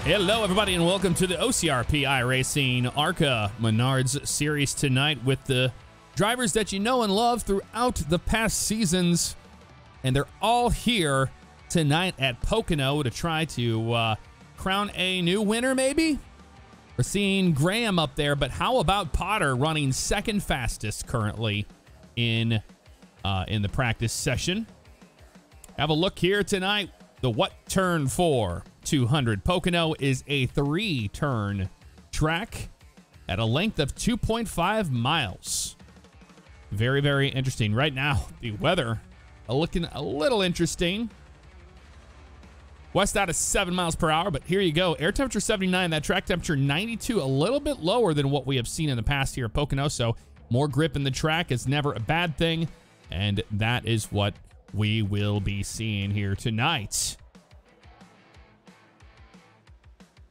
Hello, everybody, and welcome to the OCRP iRacing ARCA Menards series tonight with the drivers that you know and love throughout the past seasons. And they're all here tonight at Pocono to try to crown a new winner, maybe? We're seeing Graham up there, but how about Potter running second fastest currently in the practice session? Have a look here tonight. The what turn for 200. Pocono is a 3-turn track at a length of 2.5 miles. Very, very interesting. Right now, the weather looking a little interesting. West out of 7 miles per hour, but here you go. Air temperature 79, that track temperature 92, a little bit lower than what we have seen in the past here at Pocono, so more grip in the track is never a bad thing, and that is what we will be seeing here tonight.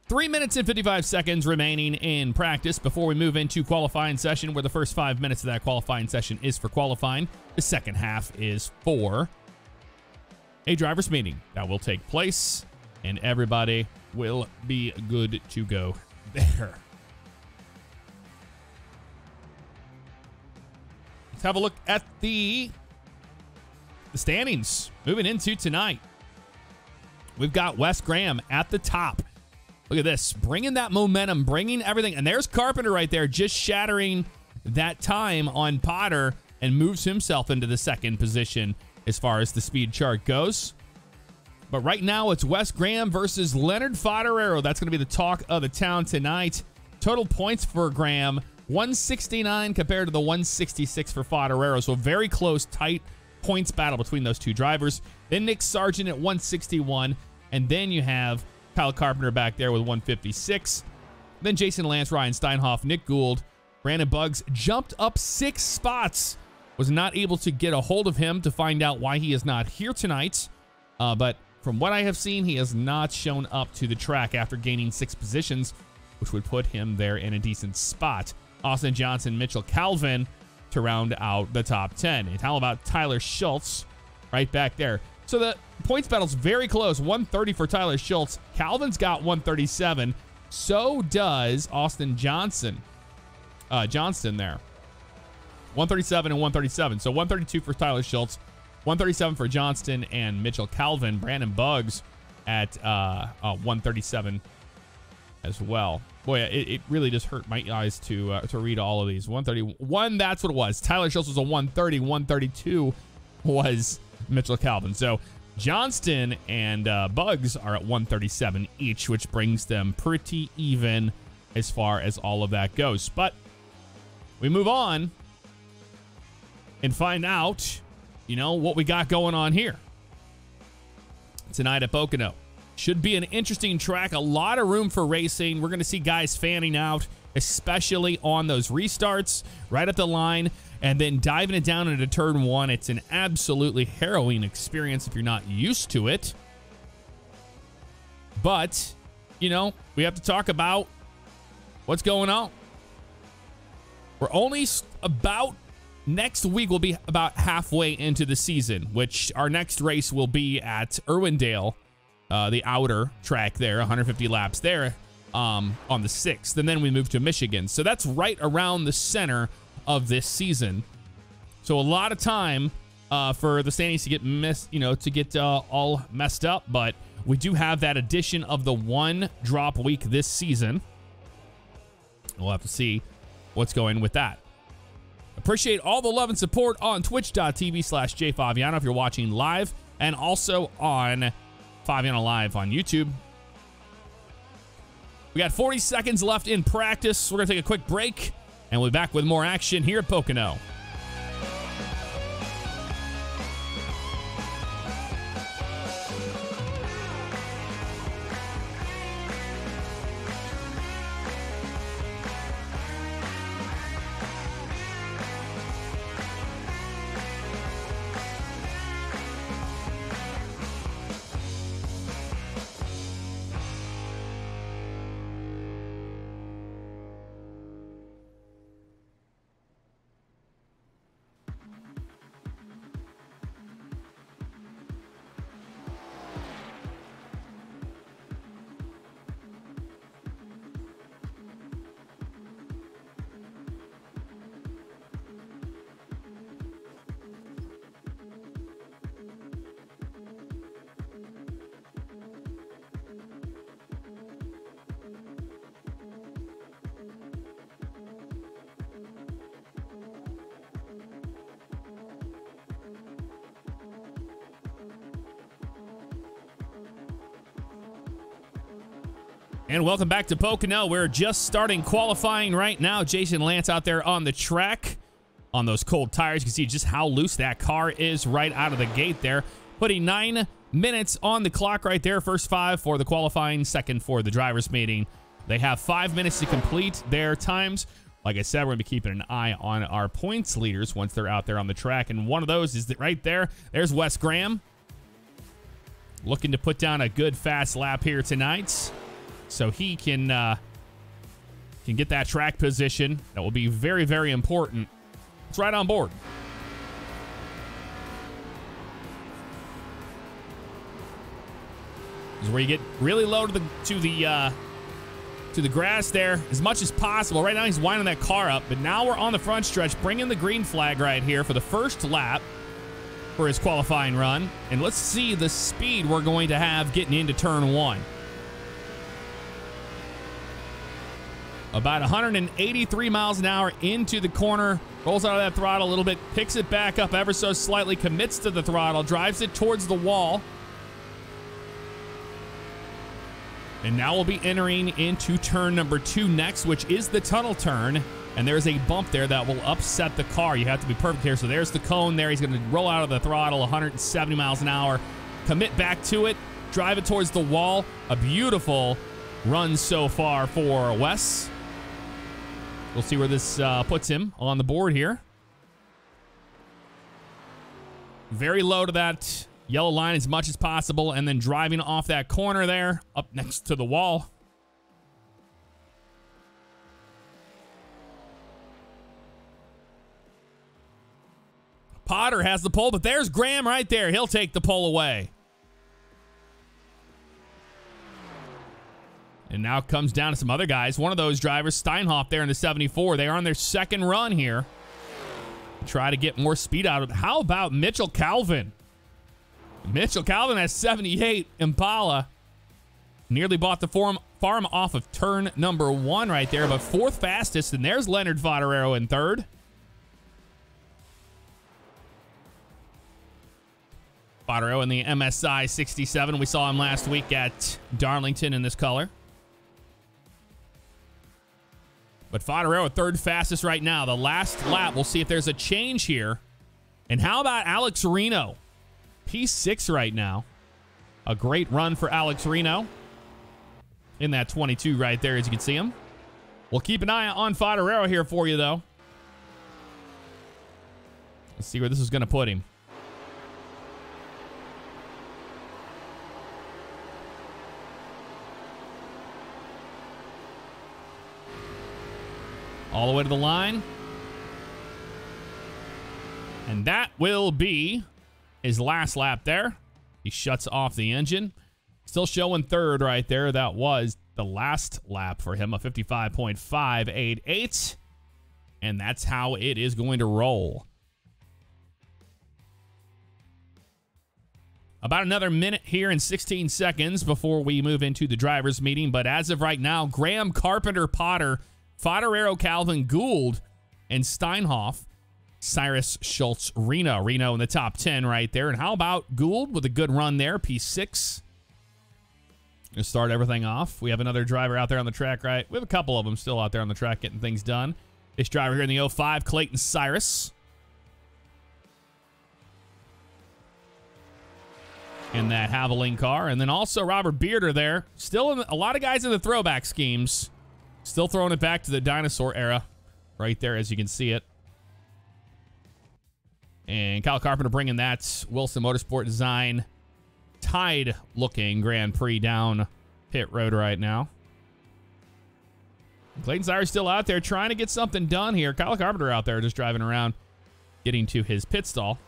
3 minutes and 55 seconds remaining in practice before we move into qualifying session, where the first 5 minutes of that qualifying session is for qualifying. The second half is for a driver's meeting that will take place, and everybody will be good to go there. Let's have a look at the standings moving into tonight. We've got Wes Graham at the top. Look at this, bringing that momentum, bringing everything. And there's Carpenter right there, just shattering that time on Potter and moves himself into the second position as far as the speed chart goes. But right now, it's Wes Graham versus Leonard Fodoro. That's going to be the talk of the town tonight. Total points for Graham, 169 compared to the 166 for Fodoro. So very close, tight points battle between those two drivers. Then Nick Sargent at 161. And then you have Kyle Carpenter back there with 156. Then Jason Lance, Ryan Steinhoff, Nick Gould, Brandon Buggs jumped up 6 spots. Was not able to get a hold of him to find out why he is not here tonight. But from what I have seen, he has not shown up to the track after gaining 6 positions, which would put him there in a decent spot. Austin Johnson, Mitchell Calvin to round out the top 10. And how about Tyler Schultz right back there? So the points battle's very close. 130 for Tyler Schultz. Calvin's got 137. So does Austin Johnson. Johnston there. 137 and 137. So 132 for Tyler Schultz. 137 for Johnston and Mitchell Calvin. Brandon Buggs at 137 as well. Boy, it really just hurt my eyes to read all of these. 131, that's what it was. Tyler Schultz was a 130. 132 was Mitchell Calvin. So Johnston and Buggs are at 137 each, which brings them pretty even as far as all of that goes. But we move on and find out, what we got going on here tonight at Pocono. Should be an interesting track, a lot of room for racing. We're going to see guys fanning out, especially on those restarts right at the line, and then diving it down into turn 1. It's an absolutely harrowing experience if you're not used to it. But, we have to talk about what's going on. We're only next week will be about halfway into the season, which our next race will be at Irwindale, the outer track there, 150 laps there on the 6th. And then we move to Michigan. So that's right around the center of this season. So a lot of time for the standings to get all messed up, but we do have that addition of the 1 drop week this season. We'll have to see what's going with that. Appreciate all the love and support on twitch.tv/jfavignano if you're watching live, and also on Favignano Live on YouTube. We got 40 seconds left in practice. We're going to take a quick break, and we'll be back with more action here at Pocono. And welcome back to Pocono. We're just starting qualifying right now. Jason Lance out there on the track on those cold tires. You can see just how loose that car is right out of the gate there. Putting 9 minutes on the clock right there. First 5 for the qualifying, second for the drivers' meeting. They have 5 minutes to complete their times. Like I said, we're going to be keeping an eye on our points leaders once they're out there on the track. And one of those is right there. There's Wes Graham. Looking to put down a good fast lap here tonight, so he can get that track position. That will be very, very important. It's right on board. This is where you get really low to the grass there as much as possible. Right now he's winding that car up, but now we're on the front stretch, bringing the green flag right here for the first lap for his qualifying run. And let's see the speed we're going to have getting into turn 1. About 183 miles an hour into the corner. Rolls out of that throttle a little bit. Picks it back up ever so slightly. Commits to the throttle. Drives it towards the wall. And now we'll be entering into turn number 2 next, which is the tunnel turn. And there's a bump there that will upset the car. You have to be perfect here. So there's the cone there. He's going to roll out of the throttle 170 miles an hour. Commit back to it. Drive it towards the wall. A beautiful run so far for Wes. We'll see where this puts him on the board here. Very low to that yellow line as much as possible, and then driving off that corner there, up next to the wall. Potter has the pole, but there's Graham right there. He'll take the pole away. And now it comes down to some other guys. One of those drivers, Steinhoff there in the 74. They are on their second run here. Try to get more speed out of it. How about Mitchell Calvin? Mitchell Calvin has 78 Impala. Nearly bought the farm off of turn number 1 right there, but 4th fastest. And there's Leonard Fodoro in 3rd. Fodoro in the MSI 67. We saw him last week at Darlington in this color. But Fodoro 3rd fastest right now. The last lap, we'll see if there's a change here. And how about Alex Reno? P6 right now. A great run for Alex Reno in that 22 right there, as you can see him. We'll keep an eye on Fodoro here for you, though. Let's see where this is going to put him. All the way to the line. And that will be his last lap there. He shuts off the engine. Still showing 3rd right there. That was the last lap for him, a 55.588. And that's how it is going to roll. About another minute here and 16 seconds before we move into the driver's meeting. But as of right now, Graham, Carpenter, Potter, Fodoro, Calvin, Gould, and Steinhoff, Cyrus, Schultz, Reno. Reno in the top 10 right there. And how about Gould with a good run there, P6. Gonna start everything off. We have another driver out there on the track, right? We have a couple of them still out there on the track getting things done. This driver here in the 05, Clayton Cyrus. In that Haviland car. And then also Robert Bearder there. Still in a lot of guys in the throwback schemes. Still throwing it back to the dinosaur era right there, as you can see it. And Kyle Carpenter bringing that Wilson Motorsport Design Tide-looking Grand Prix down pit road right now. Clayton Cyrus still out there trying to get something done here. Kyle Carpenter out there just driving around, getting to his pit stall.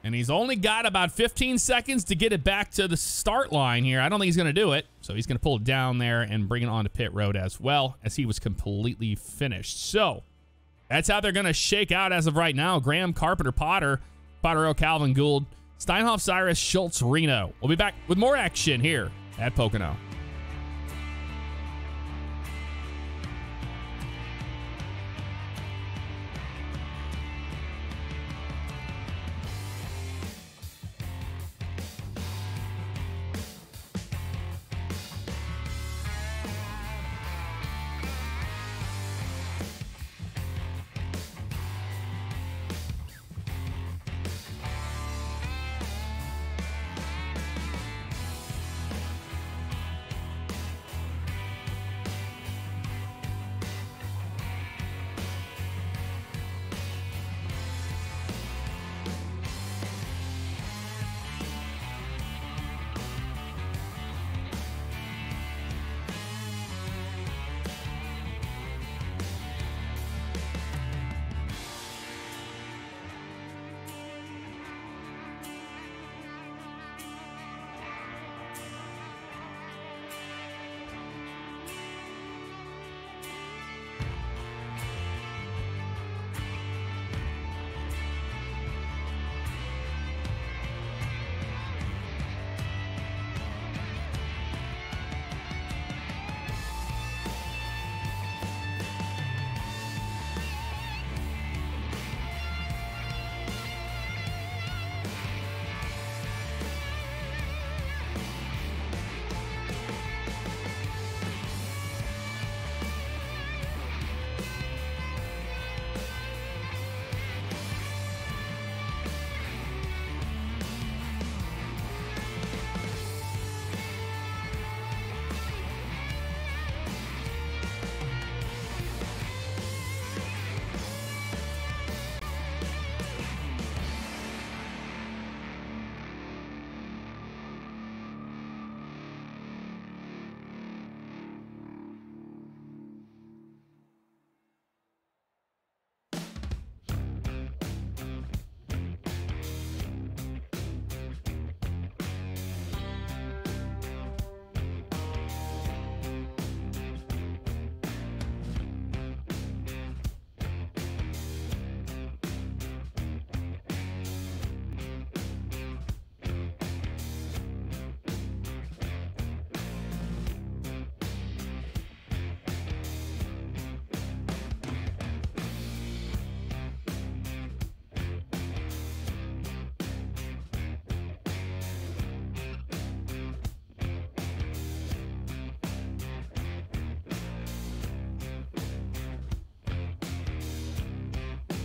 And he's only got about 15 seconds to get it back to the start line here. I don't think he's going to do it. So he's going to pull it down there and bring it onto pit road as well, as he was completely finished. So that's how they're going to shake out as of right now. Graham, Carpenter, Potter, Fodoro, Calvin, Gould, Steinhoff, Cyrus, Schultz, Reno. We'll be back with more action here at Pocono.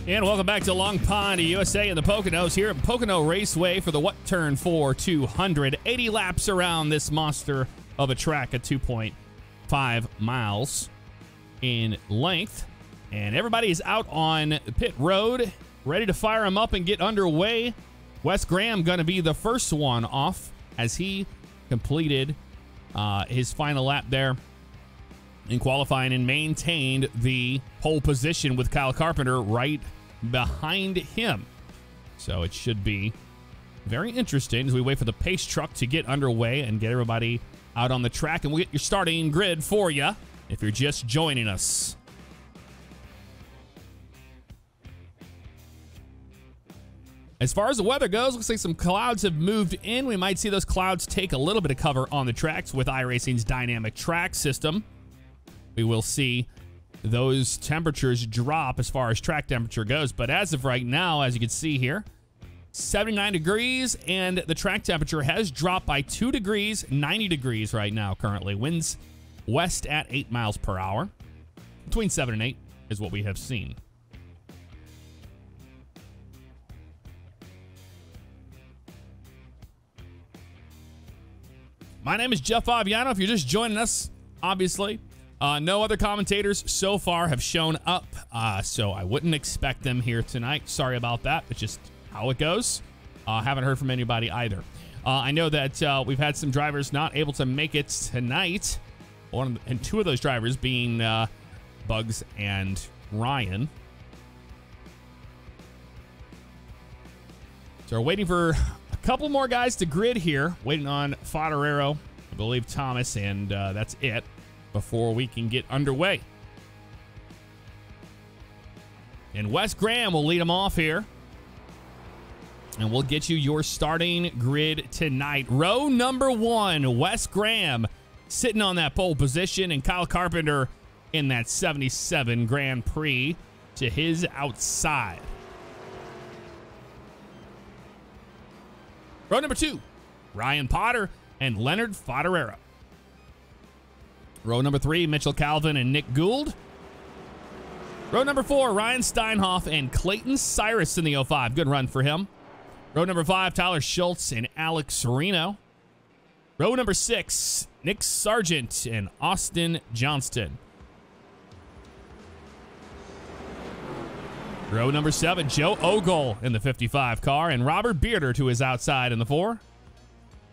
And welcome back to Long Pond, USA in the Poconos here at Pocono Raceway for the What Turn 4 200. 80 laps around this monster of a track at 2.5 miles in length. And everybody is out on pit road, ready to fire them up and get underway. Wes Graham going to be the first one off as he completed his final lap there in qualifying and maintained the pole position with Kyle Carpenter right behind him. So it should be very interesting as we wait for the pace truck to get underway and get everybody out on the track. And we'll get your starting grid for you if you're just joining us. As far as the weather goes, looks like some clouds have moved in. We might see those clouds take a little bit of cover on the tracks with iRacing's dynamic track system. We will see those temperatures drop as far as track temperature goes. But as of right now, as you can see here, 79 degrees, and the track temperature has dropped by 2 degrees, 90 degrees right now currently. Winds west at 8 miles per hour. Between 7 and 8 is what we have seen. My name is Jeff Favignano. If you're just joining us, obviously, no other commentators so far have shown up, so I wouldn't expect them here tonight. Sorry about that. It's just how it goes. Haven't heard from anybody either. I know that we've had some drivers not able to make it tonight, and two of those drivers being Bugs and Ryan. So we're waiting for a couple more guys to grid here. Waiting on Fodoro, I believe Thomas, and that's it before we can get underway. And Wes Graham will lead them off here. And we'll get you your starting grid tonight. Row number 1, Wes Graham sitting on that pole position, and Kyle Carpenter in that 77 Grand Prix to his outside. Row number 2, Ryan Potter and Leonard Fodoro. Row number 3, Mitchell Calvin and Nick Gould. Row number 4, Ryan Steinhoff and Clayton Cyrus in the 05. Good run for him. Row number 5, Tyler Schultz and Alex Reno. Row number 6, Nick Sargent and Austin Johnston. Row number 7, Joe Ogle in the 55 car and Robert Bearder to his outside in the 4.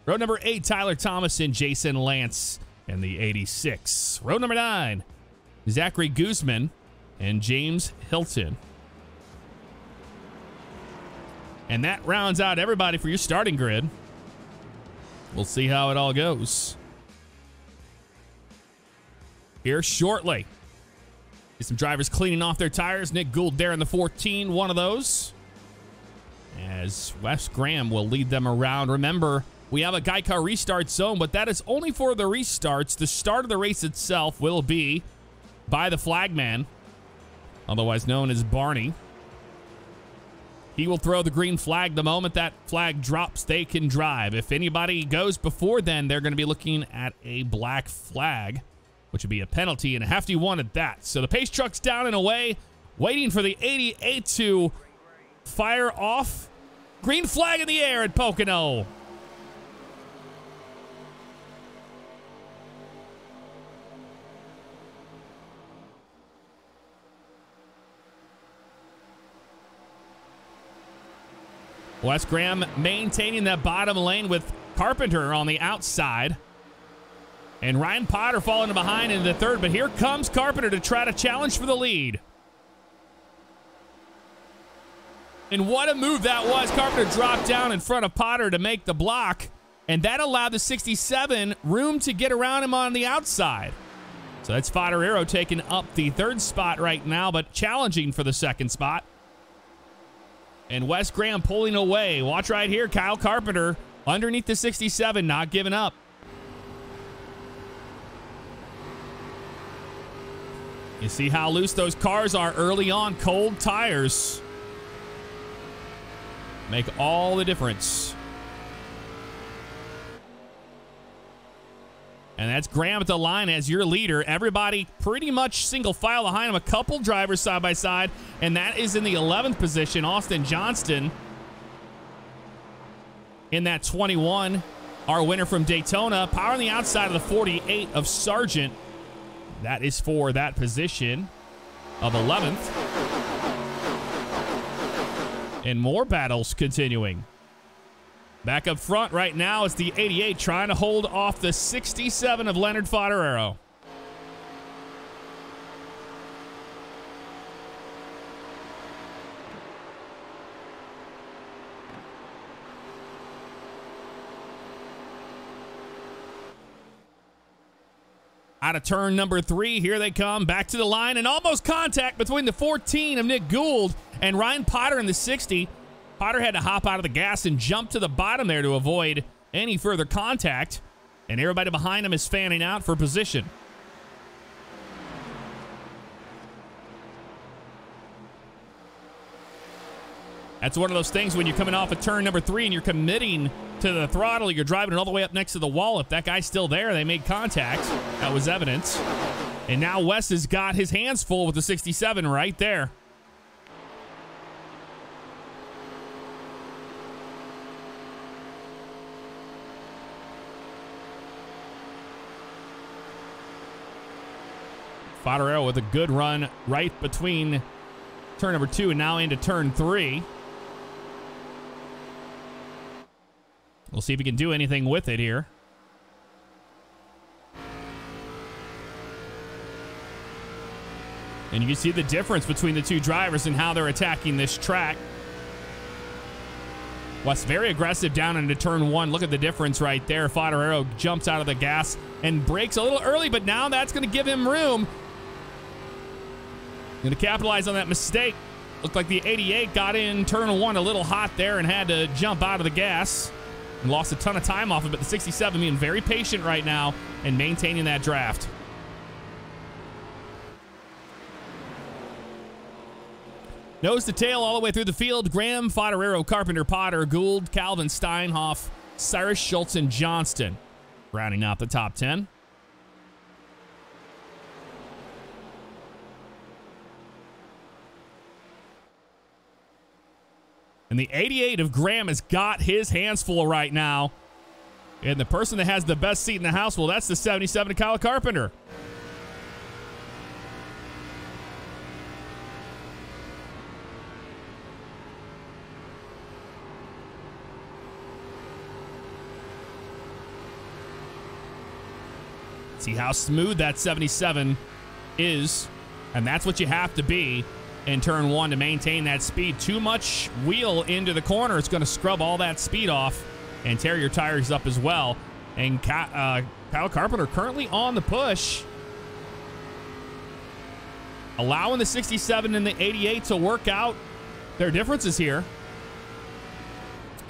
Row number 8, Tyler Thomas and Jason Lance in the 86. Row number 9, Zachary Guzman and James Hilton. And that rounds out everybody for your starting grid. We'll see how it all goes here shortly. See some drivers cleaning off their tires. Nick Gould there in the 14, one of those. As Wes Graham will lead them around. Remember, we have a Geico restart zone, but that is only for the restarts. The start of the race itself will be by the flagman, otherwise known as Barney. He will throw the green flag. The moment that flag drops, they can drive. If anybody goes before then, they're going to be looking at a black flag, which would be a penalty, and a hefty one at that. So the pace truck's down and away, waiting for the 88 to fire off. Green flag in the air at Pocono. Wes Graham maintaining that bottom lane with Carpenter on the outside. And Ryan Potter falling behind in the third, but here comes Carpenter to try to challenge for the lead. And what a move that was. Carpenter dropped down in front of Potter to make the block, and that allowed the 67 room to get around him on the outside. So that's Fodoro taking up the third spot right now, but challenging for the second spot. And Wes Graham pulling away. Watch right here, Kyle Carpenter underneath the 67, not giving up. You see how loose those cars are early on. Cold tires make all the difference. And that's Graham at the line as your leader. Everybody pretty much single file behind him. A couple drivers side by side. And that is in the 11th position. Austin Johnston in that 21. Our winner from Daytona. Power on the outside of the 48 of Sargent. That is for that position of 11th. And more battles continuing. Back up front right now is the 88 trying to hold off the 67 of Leonard Fodoro. Out of turn number 3, here they come, back to the line, and almost contact between the 14 of Nick Gould and Ryan Potter in the 60. Potter had to hop out of the gas and jump to the bottom there to avoid any further contact, and everybody behind him is fanning out for position. That's one of those things when you're coming off of turn number 3 and you're committing to the throttle, you're driving it all the way up next to the wall. If that guy's still there, they made contact. That was evidence. And now Wes has got his hands full with the 67 right there. Fodoro with a good run right between turn number 2 and now into turn 3. We'll see if he can do anything with it here. And you can see the difference between the two drivers and how they're attacking this track. Wes very aggressive down into turn 1. Look at the difference right there. Fodoro jumps out of the gas and brakes a little early, but now that's going to give him room. Going to capitalize on that mistake. Looked like the 88 got in turn 1 a little hot there and had to jump out of the gas. And lost a ton of time off it, but the 67 being very patient right now and maintaining that draft. Nose to tail all the way through the field. Graham, Fodoro, Carpenter, Potter, Gould, Calvin, Steinhoff, Cyrus, Schultz, and Johnston. Rounding out the top 10. And the 88 of Graham has got his hands full right now. And the person that has the best seat in the house, well, that's the 77 of Kyle Carpenter. See how smooth that 77 is. And that's what you have to be in turn 1 to maintain that speed. Too much wheel into the corner. It's going to scrub all that speed off and tear your tires up as well. And Kyle Carpenter currently on the push, allowing the 67 and the 88 to work out their differences here.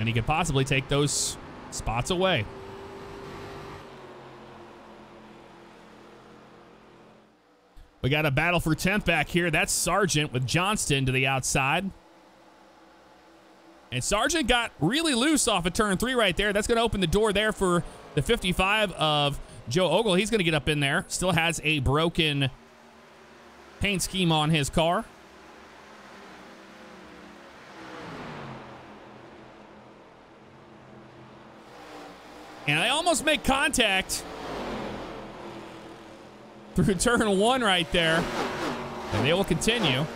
And he could possibly take those spots away. We got a battle for 10th back here. That's Sargent with Johnston to the outside. And Sargent got really loose off of turn 3 right there. That's going to open the door there for the 55 of Joe Ogle. He's going to get up in there. Still has a broken paint scheme on his car. And they almost make contact through turn 1 right there. And they will continue.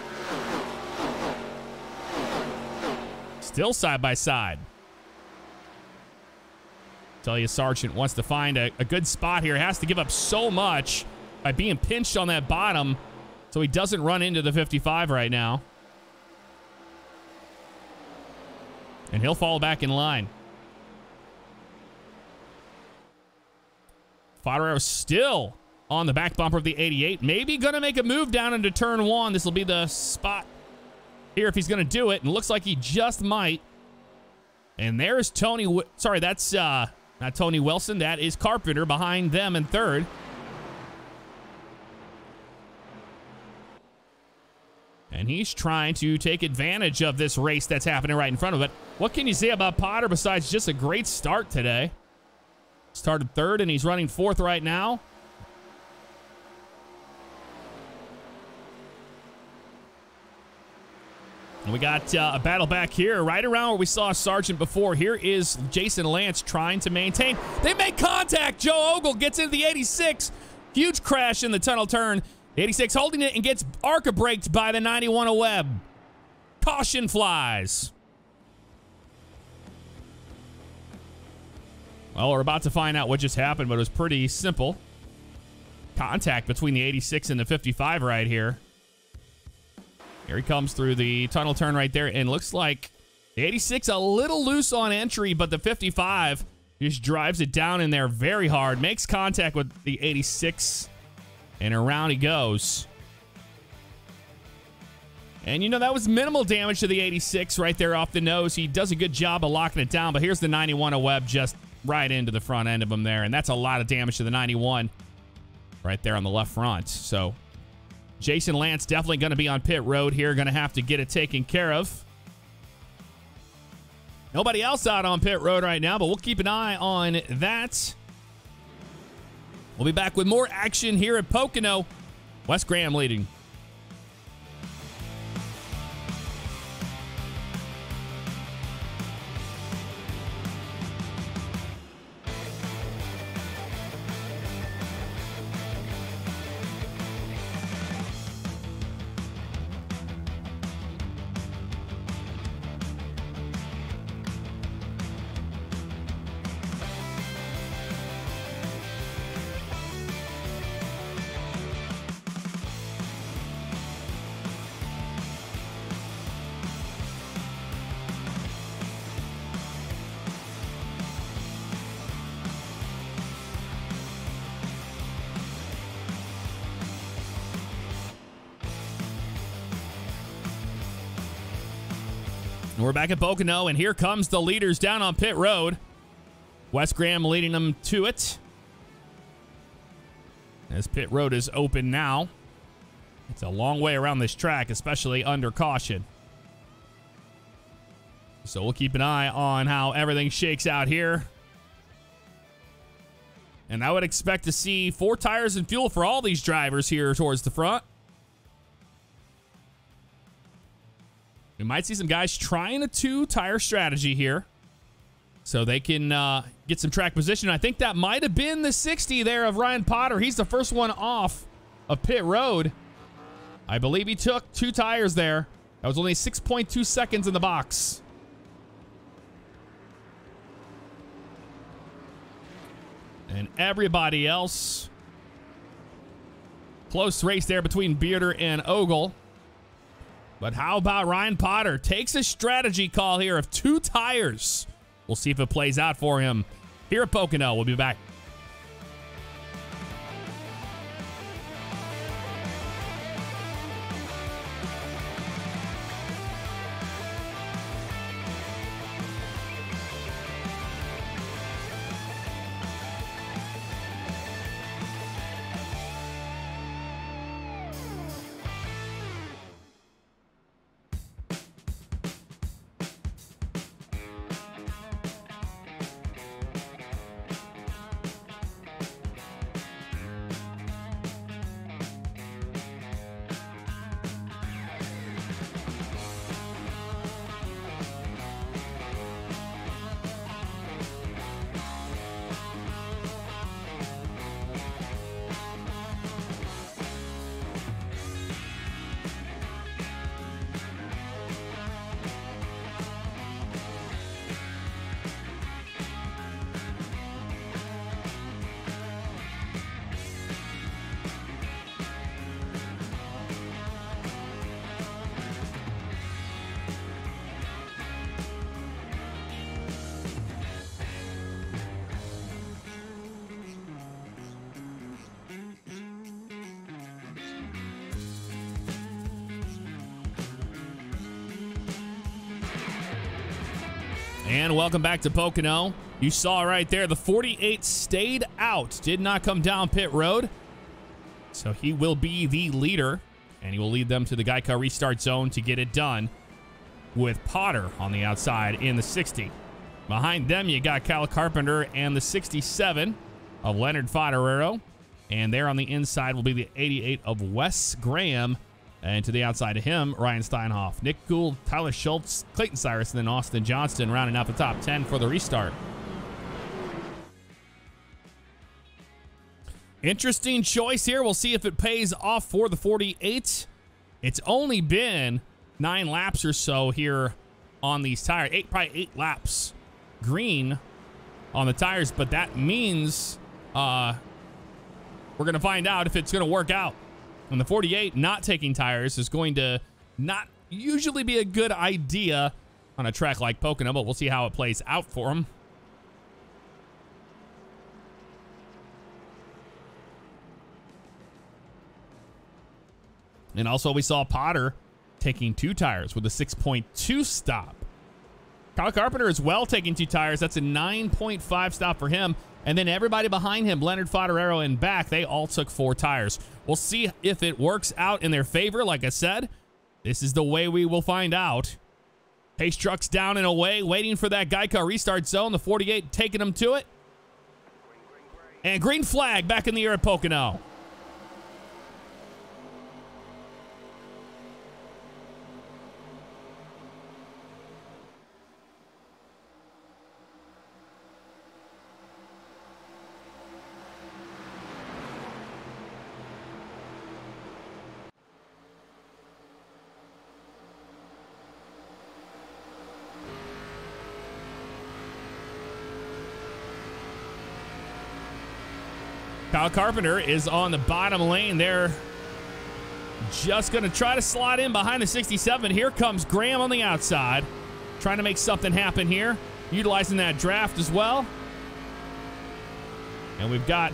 Still side by side. Tell you, Sargent wants to find a good spot here. Has to give up so much by being pinched on that bottom so he doesn't run into the 55 right now. And he'll fall back in line. Fodoro still on the back bumper of the 88. Maybe going to make a move down into turn 1. This will be the spot here if he's going to do it. And looks like he just might. And there's Tony. Sorry, that's not Tony Wilson. That is Carpenter behind them in third. And he's trying to take advantage of this race that's happening right in front of it. What can you say about Potter besides just a great start today? Started third, and he's running fourth right now. And we got a battle back here, right around where we saw Sargent before. Here is Jason Lance trying to maintain. They make contact. Joe Ogle gets into the 86. Huge crash in the tunnel turn. The 86 holding it and gets ARCA braked by the 91 of Webb. Caution flies. Well, we're about to find out what just happened, but it was pretty simple. Contact between the 86 and the 55 right here. Here he comes through the tunnel turn right there, and looks like the 86 a little loose on entry, but the 55 just drives it down in there very hard, makes contact with the 86, and around he goes. And, you know, that was minimal damage to the 86 right there off the nose. He does a good job of locking it down, but here's the 91 of Webb just right into the front end of him there, and that's a lot of damage to the 91 right there on the left front. So Jason Lance definitely going to be on pit road here, going to have to get it taken care of. Nobody else out on pit road right now, but we'll keep an eye on that. We'll be back with more action here at Pocono. Wes Graham leading. We're back at Pocono, and here comes the leaders down on pit road. Wes Graham leading them to it. As pit road is open now. It's a long way around this track, especially under caution. So we'll keep an eye on how everything shakes out here. And I would expect to see 4 tires and fuel for all these drivers here towards the front. We might see some guys trying a 2-tire strategy here so they can get some track position. I think that might have been the 60 there of Ryan Potter. He's the first one off of pit road. I believe he took 2 tires there. That was only 6.2 seconds in the box. And everybody else. Close race there between Bearder and Ogle. But how about Ryan Potter? Takes a strategy call here of 2 tires. We'll see if it plays out for him here at Pocono. We'll be back. And welcome back to Pocono. You saw right there, the 48 stayed out, did not come down pit road. So he will be the leader, and he will lead them to the Geico restart zone to get it done with Potter on the outside in the 60. Behind them, you got Kyle Carpenter and the 67 of Leonard Fodoro. And there on the inside will be the 88 of Wes Graham. And to the outside of him, Ryan Steinhoff, Nick Gould, Tyler Schultz, Clayton Cyrus, and then Austin Johnston rounding out the top 10 for the restart. Interesting choice here. We'll see if it pays off for the 48. It's only been 9 laps or so here on these tires. Probably 8 laps green on the tires, but that means we're going to find out if it's going to work out. And the 48 not taking tires is going to not usually be a good idea on a track like Pocono, but we'll see how it plays out for them. And also we saw Potter taking 2 tires with a 6.2 stop. Kyle Carpenter as well taking 2 tires. That's a 9.5 stop for him. And then everybody behind him, Leonard Fodoro and back, they all took 4 tires. We'll see if it works out in their favor. Like I said, this is the way we will find out. Pace trucks down and away, waiting for that Geico restart zone. The 48 taking them to it. And green flag back in the air at Pocono. Kyle Carpenter is on the bottom lane there. Just going to try to slide in behind the 67. Here comes Graham on the outside. Trying to make something happen here. Utilizing that draft as well. And we've got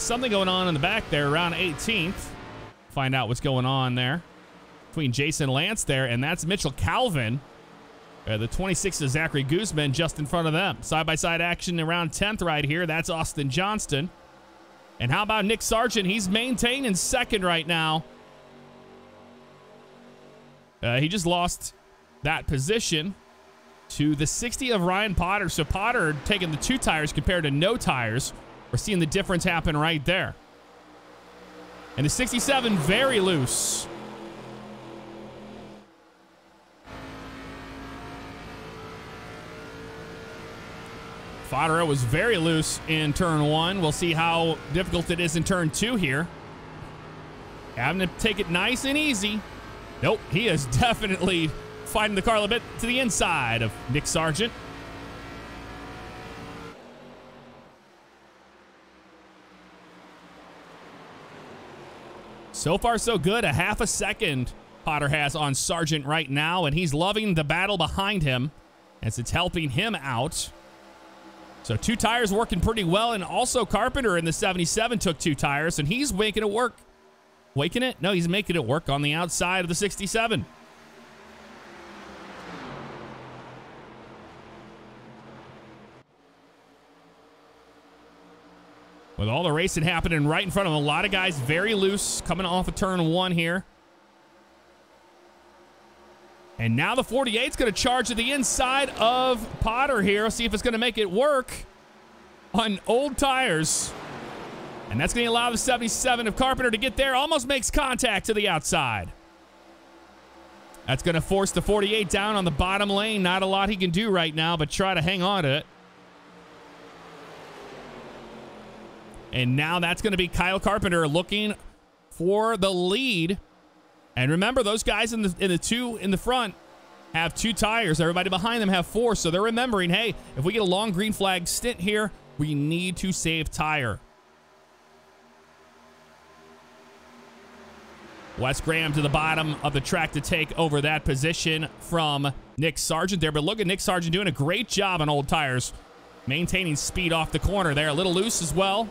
something going on in the back there around 18th. Find out what's going on there. Between Jason Lance there, and that's Mitchell Calvin. The 26 is Zachary Guzman just in front of them. Side-by-side action around 10th right here. That's Austin Johnston. And how about Nick Sargent? He's maintaining second right now. He just lost that position to the 60 of Ryan Potter. So Potter taking the 2 tires compared to no tires. We're seeing the difference happen right there. And the 67 very loose. Fodoro was very loose in turn 1. We'll see how difficult it is in turn 2 here. Having to take it nice and easy. Nope, he is definitely fighting the car a little bit to the inside of Nick Sargent. So far, so good. A half a second Potter has on Sargent right now, and he's loving the battle behind him as it's helping him out. So 2 tires working pretty well, and also Carpenter in the 77 took 2 tires, and he's making it work. Waking it? No, he's making it work on the outside of the 67. With all the racing happening right in front of him, a lot of guys very loose coming off of turn 1 here. And now the 48's going to charge to the inside of Potter here. See if it's going to make it work on old tires. And that's going to allow the 77 of Carpenter to get there. Almost makes contact to the outside. That's going to force the 48 down on the bottom lane. Not a lot he can do right now, but try to hang on to it. And now that's going to be Kyle Carpenter looking for the lead. And remember, those guys in the 2 in the front have 2 tires. Everybody behind them have 4. So they're remembering, hey, if we get a long green flag stint here, we need to save tire. Wes Graham to the bottom of the track to take over that position from Nick Sargent there. But look at Nick Sargent doing a great job on old tires, maintaining speed off the corner there. A little loose as well.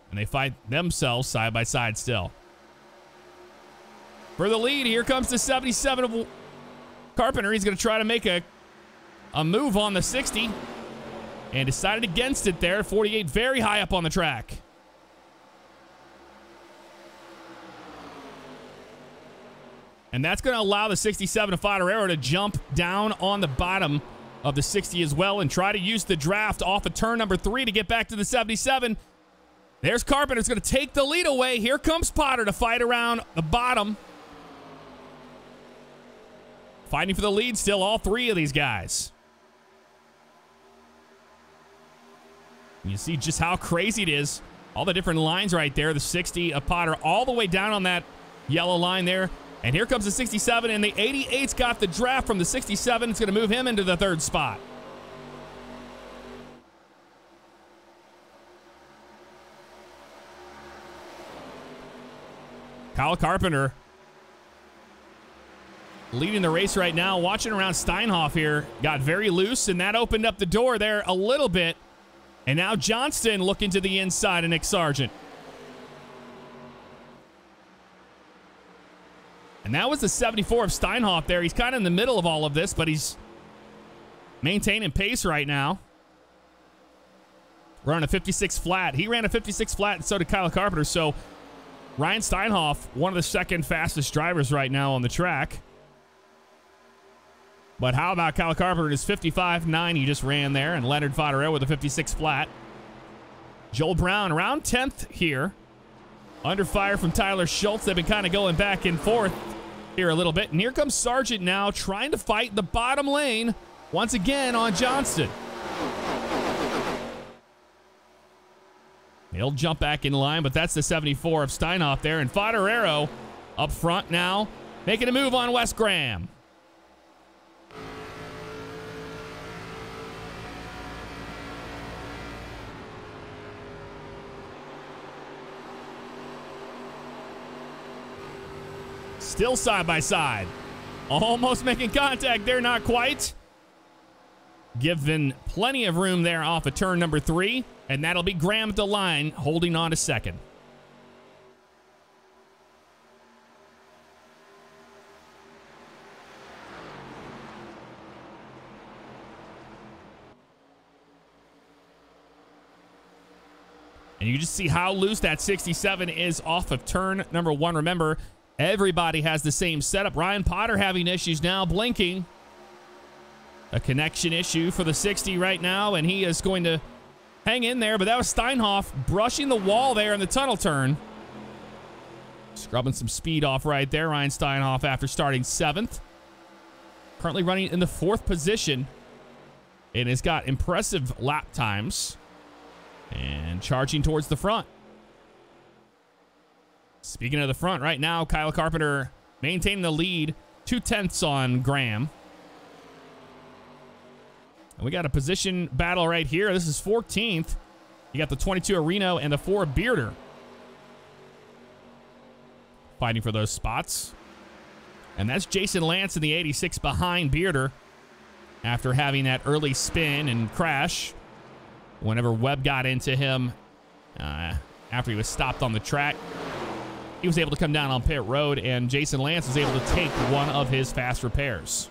And they fight themselves side by side still. For the lead, here comes the 77 of Carpenter. He's going to try to make a move on the 60. And decided against it there. 48 very high up on the track. And that's going to allow the 67 of Fodoro to jump down on the bottom of the 60 as well and try to use the draft off of turn number 3 to get back to the 77. There's Carpenter's going to take the lead away. Here comes Potter to fight around the bottom. Fighting for the lead still, all 3 of these guys. You see just how crazy it is. All the different lines right there. The 60 of Potter all the way down on that yellow line there. And here comes the 67, and the 88's got the draft from the 67. It's going to move him into the 3rd spot. Kyle Carpenter leading the race right now. Watching around Steinhoff here. Got very loose, and that opened up the door there a little bit. And now Johnston looking to the inside of Nick Sargent. And that was the 74 of Steinhoff there. He's kind of in the middle of all of this, but he's maintaining pace right now. Running a 56 flat. He ran a 56 flat, and so did Kyle Carpenter. So Ryan Steinhoff, one of the 2nd fastest drivers right now on the track. But how about Kyle Carpenter in his 55.9 he just ran there, and Leonard Fodoro with a 56 flat. Joel Brown around 10th here. Under fire from Tyler Schultz. They've been kind of going back and forth here a little bit. And here comes Sargent now trying to fight the bottom lane once again on Johnston. He'll jump back in line, but that's the 74 of Steinhoff there. And Fodorero up front now, making a move on Wes Graham. Still side by side. Almost making contact there, not quite. Given plenty of room there off of turn number 3. And that'll be Graham at the line, holding on to 2nd. And you just see how loose that 67 is off of turn number 1. Remember, everybody has the same setup. Ryan Potter having issues now, blinking. A connection issue for the 60 right now, and he is going to hang in there. But that was Steinhoff brushing the wall there in the tunnel turn. Scrubbing some speed off right there. Ryan Steinhoff after starting 7th. Currently running in the 4th position. And has got impressive lap times. And charging towards the front. Speaking of the front, right now, Kyle Carpenter maintaining the lead. 2/10 on Graham. And we got a position battle right here. This is 14th. You got the 22 of Reno and the 4 of Bearder. Fighting for those spots. And that's Jason Lance in the 86 behind Bearder. After having that early spin and crash. Whenever Webb got into him after he was stopped on the track. He was able to come down on pit road, and Jason Lance was able to take one of his fast repairs.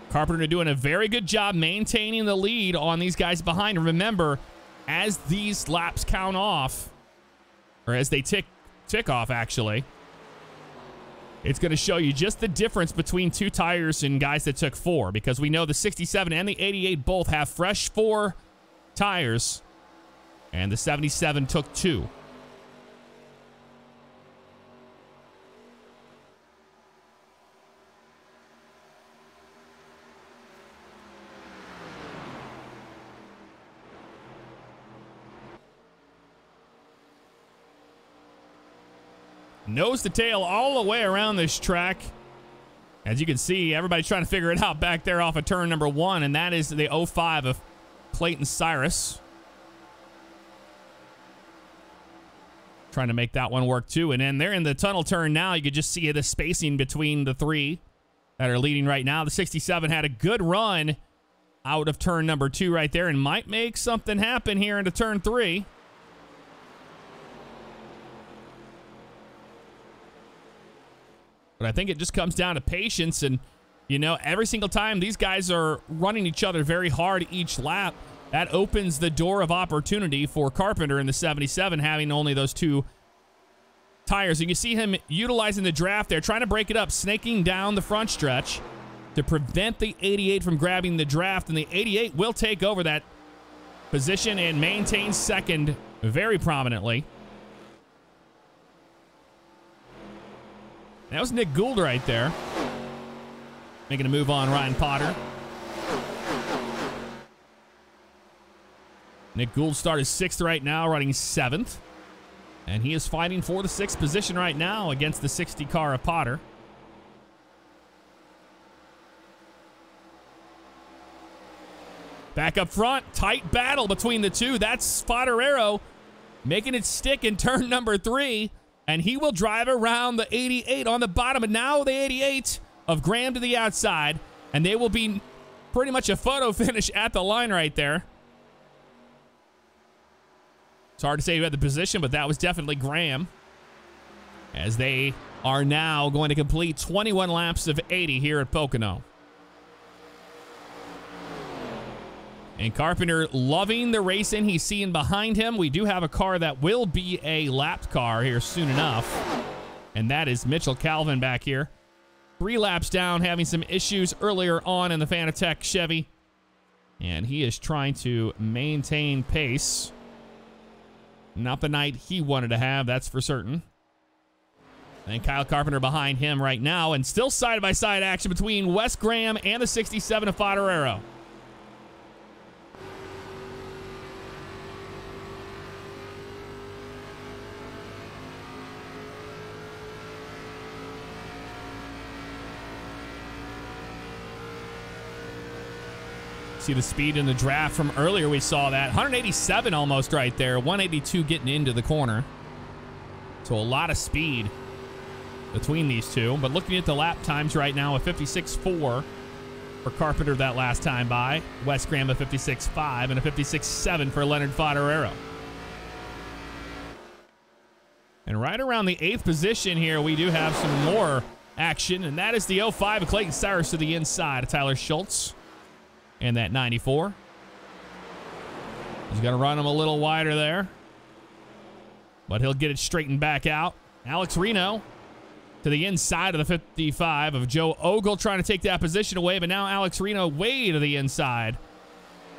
Carpenter doing a very good job maintaining the lead on these guys behind. And remember, as these laps count off, or as they tick off actually, it's going to show you just the difference between 2 tires and guys that took 4, because we know the 67 and the 88 both have fresh 4 tires, and the 77 took 2. Nose to tail all the way around this track. As you can see, everybody's trying to figure it out back there off of turn number 1, and that is the 05 of Clayton Cyrus. Trying to make that one work too. And then they're in the tunnel turn now. You could just see the spacing between the 3 that are leading right now. The 67 had a good run out of turn number 2 right there and might make something happen here into turn 3. But I think it just comes down to patience. And, you know, every single time these guys are running each other very hard each lap, that opens the door of opportunity for Carpenter in the 77, having only those 2 tires. You can see him utilizing the draft there, trying to break it up, snaking down the front stretch to prevent the 88 from grabbing the draft, and the 88 will take over that position and maintain second very prominently. That was Nick Gould right there, making a move on Ryan Potter. Nick Gould started 6th right now, running 7th. And he is fighting for the 6th position right now against the 60 car of Potter. Back up front, tight battle between the two. That's Fodoro making it stick in turn number 3. And he will drive around the 88 on the bottom. And now the 88 of Graham to the outside. And they will be pretty much a photo finish at the line right there. It's hard to say who had the position, but that was definitely Graham. As they are now going to complete 21 laps of 80 here at Pocono. And Carpenter loving the racing he's seeing behind him. We do have a car that will be a lapped car here soon enough. And that is Mitchell Calvin back here. 3 laps down, having some issues earlier on in the Fanatec Chevy. And he is trying to maintain pace. Not the night he wanted to have, that's for certain. And Kyle Carpenter behind him right now. And still side-by-side action between Wes Graham and the 67 of Fodoro. See the speed in the draft from earlier. We saw that 187 almost right there, 182 getting into the corner. So a lot of speed between these two. But looking at the lap times right now, a 56.4 for Carpenter that last time by, Wes Graham a 56.5 and a 56.7 for Leonard Fodoro. And right around the 8th position here, we do have some more action, and that is the 05 of Clayton Cyrus to the inside of Tyler Schultz. And that 94. He's going to run him a little wider there. But he'll get it straightened back out. Alex Reno to the inside of the 55 of Joe Ogle, trying to take that position away. But now Alex Reno way to the inside.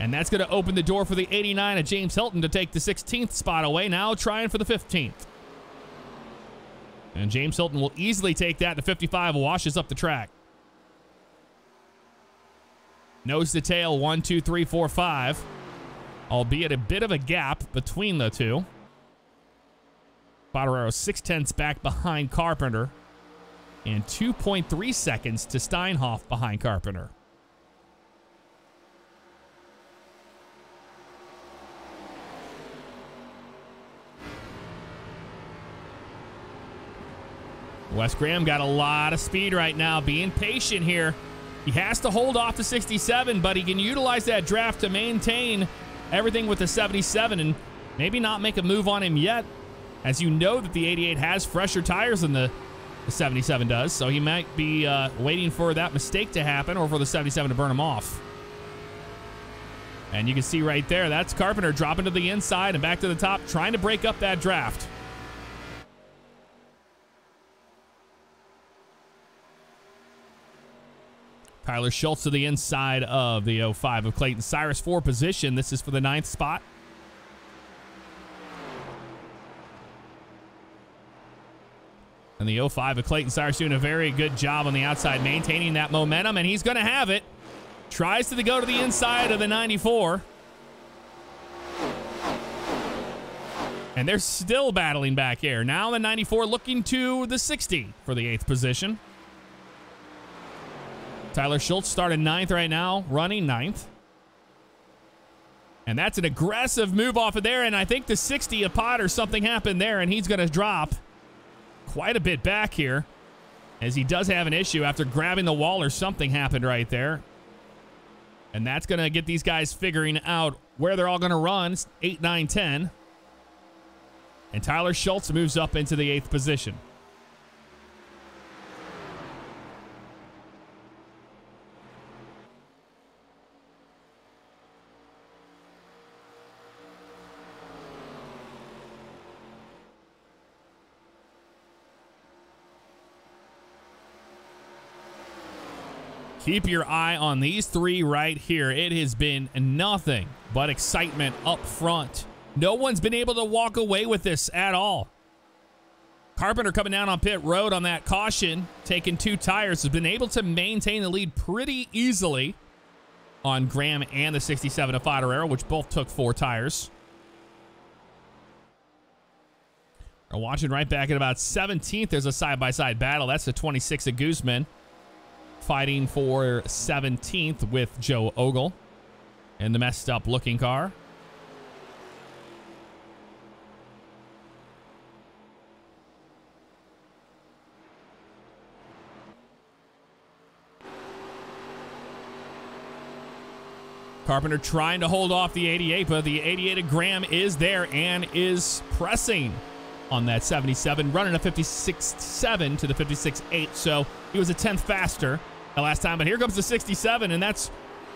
And that's going to open the door for the 89 of James Hilton to take the 16th spot away. Now trying for the 15th. And James Hilton will easily take that. The 55 washes up the track. Nose to tail, 1, 2, 3, 4, 5. Albeit a bit of a gap between the two. Fodoro 6/10 back behind Carpenter. And 2.3 seconds to Steinhoff behind Carpenter. Wes Graham got a lot of speed right now, being patient here. He has to hold off the 67, but he can utilize that draft to maintain everything with the 77 and maybe not make a move on him yet, as you know that the 88 has fresher tires than the 77 does, so he might be waiting for that mistake to happen or for the 77 to burn him off. And you can see right there, that's Carpenter dropping to the inside and back to the top, trying to break up that draft. Tyler Schultz to the inside of the 05 of Clayton Cyrus for position. This is for the 9th spot. And the 05 of Clayton Cyrus doing a very good job on the outside, maintaining that momentum, and he's going to have it. Tries to go to the inside of the 94. And they're still battling back here. Now the 94 looking to the 60 for the 8th position. Tyler Schultz started 9th right now, running 9th. And that's an aggressive move off of there, and I think the 60 of Potter, something happened there, and he's going to drop quite a bit back here, as he does have an issue after grabbing the wall or something happened right there. And that's going to get these guys figuring out where they're all going to run, 8, 9, 10. And Tyler Schultz moves up into the 8th position. Keep your eye on these three right here. It has been nothing but excitement up front. No one's been able to walk away with this at all. Carpenter coming down on pit road on that caution, taking 2 tires, has been able to maintain the lead pretty easily on Graham and the 67 of Fodoro, which both took 4 tires. We're watching right back at about 17th. There's a side-by-side battle. That's the 26 of Guzman fighting for 17th with Joe Ogle in the messed up looking car. Carpenter trying to hold off the 88, but the 88 of Graham is there and is pressing on that 77, running a 56.7 to the 56.8, so he was a 10th faster the last time. But here comes the 67, and that's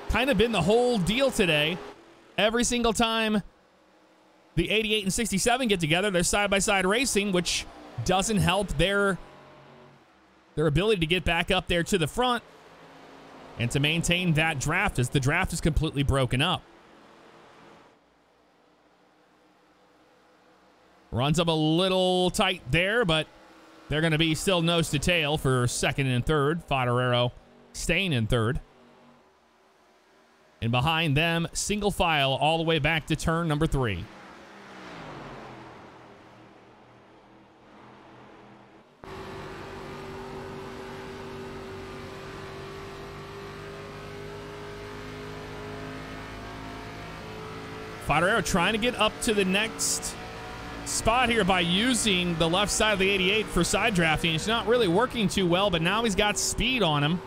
kind of been the whole deal today. Every single time the 88 and 67 get together, they're side-by-side racing, which doesn't help their ability to get back up there to the front and to maintain that draft, as the draft is completely broken up. Runs up a little tight there, but they're going to be still nose to tail for second and third. Fodoro staying in third. And behind them, single file all the way back to turn number 3. Fodoro trying to get up to the next spot here by using the left side of the 88 for side drafting. It's not really working too well, but now he's got speed on him.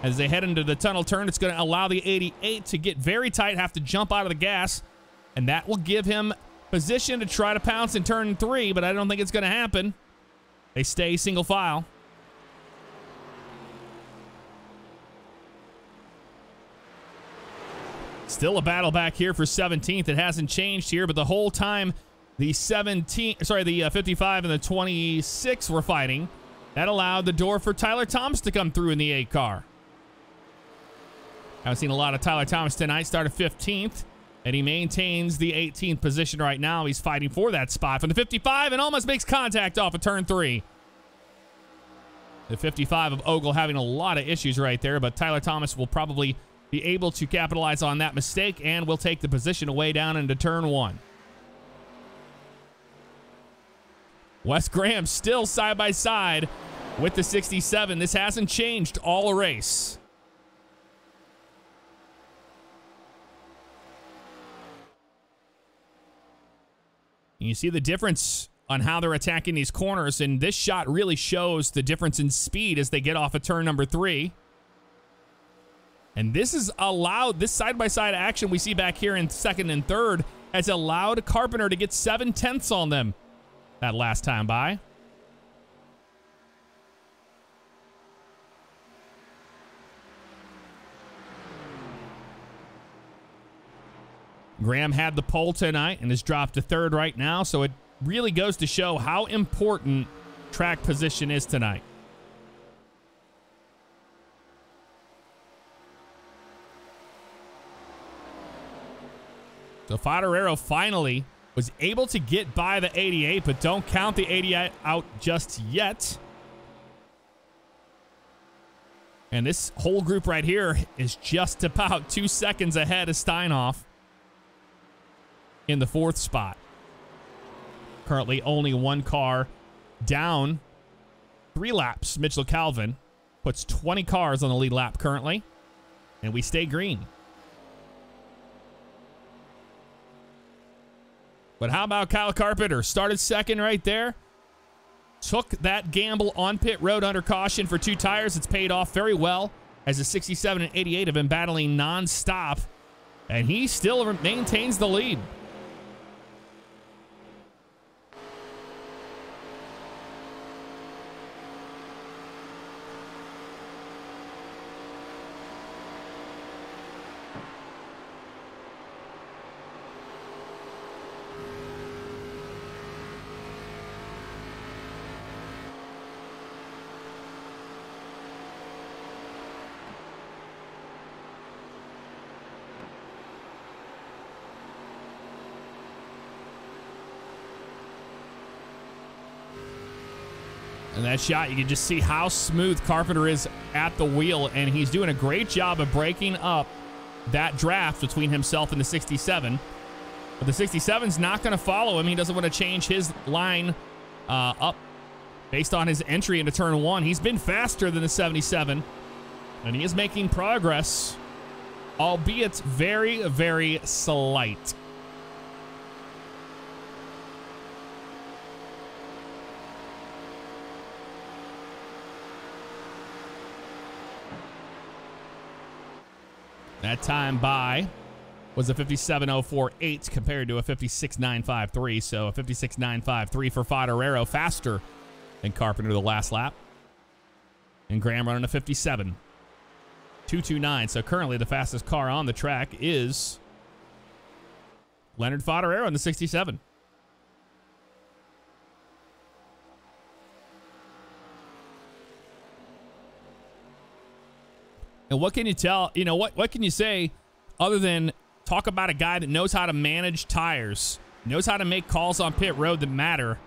As they head into the tunnel turn, it's going to allow the 88 to get very tight, have to jump out of the gas, and that will give him position to try to pounce in turn 3, but I don't think it's going to happen. They stay single file. Still a battle back here for 17th. It hasn't changed here, but the whole time the 55 and the 26 were fighting, that allowed the door for Tyler Thomas to come through in the 8 car. Haven't seen a lot of Tyler Thomas tonight. Started 15th, and he maintains the 18th position right now. He's fighting for that spot from the 55 and almost makes contact off of turn 3. The 55 of Ogle having a lot of issues right there, but Tyler Thomas will probably be able to capitalize on that mistake and will take the position away down into turn 1. Wes Graham still side by side with the 67. This hasn't changed all race. You see the difference on how they're attacking these corners, and this shot really shows the difference in speed as they get off of turn number 3. And this is allowed, this side-by-side action we see back here in second and third has allowed Carpenter to get 7/10 on them that last time by. Graham had the pole tonight and has dropped to third right now, so it really goes to show how important track position is tonight. So Fodoro finally was able to get by the 88, but don't count the 88 out just yet. And this whole group right here is just about 2 seconds ahead of Steinhoff in the 4th spot. Currently only 1 car down 3 laps. Mitchell Calvin puts 20 cars on the lead lap currently, and we stay green. But how about Kyle Carpenter? Started second right there. Took that gamble on pit road under caution for 2 tires. It's paid off very well, as the 67 and 88 have been battling nonstop, and he still maintains the lead. And that shot, you can just see how smooth Carpenter is at the wheel, and he's doing a great job of breaking up that draft between himself and the 67. But the 67's not going to follow him. He doesn't want to change his line up based on his entry into turn one. He's been faster than the 77, and he is making progress, albeit very, very slight. That time by was a 57.048 compared to a 56.953. So a 56.953 for Fodoro, faster than Carpenter the last lap. And Graham running a 57.229. So currently the fastest car on the track is Leonard Fodoro in the 67. And what can you tell, what can you say other than talk about a guy that knows how to manage tires, knows how to make calls on pit road that matter.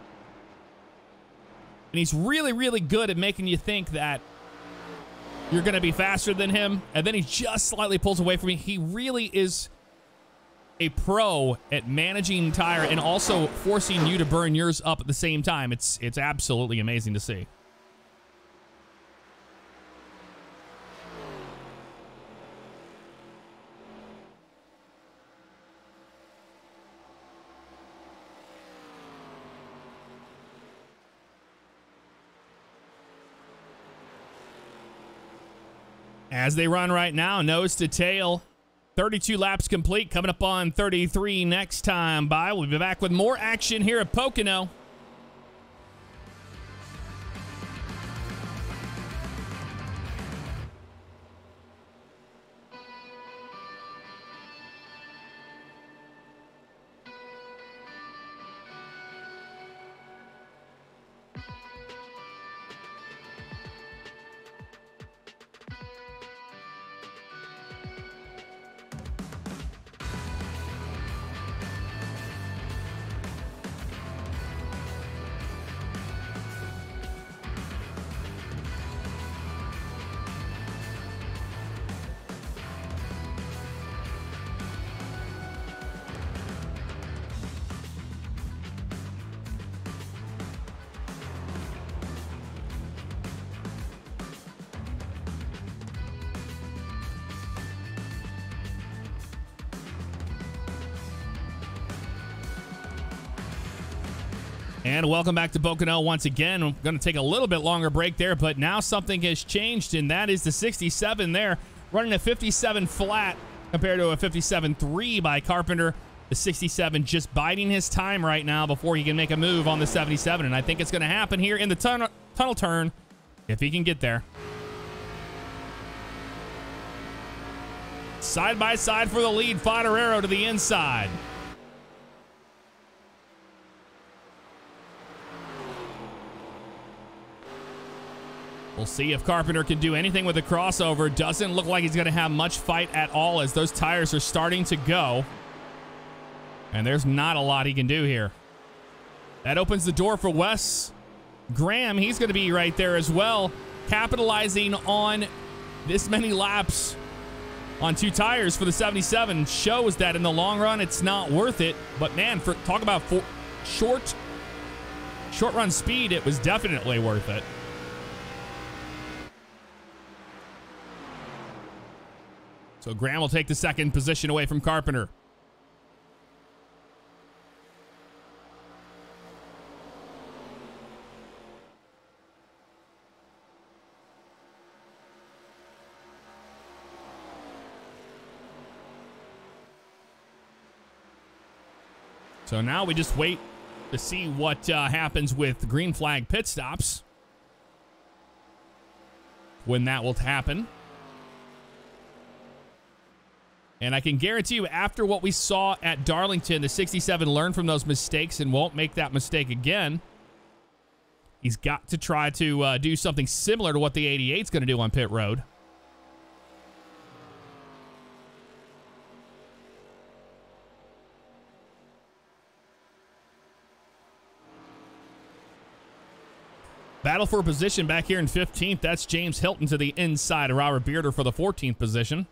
And he's really, really good at making you think that you're going to be faster than him. And then he just slightly pulls away from you. He really is a pro at managing tire and also forcing you to burn yours up at the same time. It's absolutely amazing to see. As they run right now, nose to tail, 32 laps complete, coming up on 33 next time by. We'll be back with more action here at Pocono. And welcome back to Pocono once again. I'm going to take a little bit longer break there, but now something has changed, and that is the 67 there, running a 57 flat compared to a 57.3 by Carpenter. The 67 just biding his time right now before he can make a move on the 77, and I think it's going to happen here in the tunnel turn if he can get there. Side by side for the lead, Fodoro to the inside. We'll see if Carpenter can do anything with the crossover. Doesn't look like he's going to have much fight at all as those tires are starting to go. And there's not a lot he can do here. That opens the door for Wes Graham. He's going to be right there as well, capitalizing on this many laps on two tires for the 77 shows that in the long run it's not worth it. But man, talk about short run speed, it was definitely worth it. So Graham will take the second position away from Carpenter. So now we just wait to see what happens with green flag pit stops, when that will happen. And I can guarantee you, after what we saw at Darlington, the 67 learned from those mistakes and won't make that mistake again. He's got to try to do something similar to what the 88's going to do on pit road. Battle for position back here in 15th. That's James Hilton to the inside of Robert Bearder for the 14th position.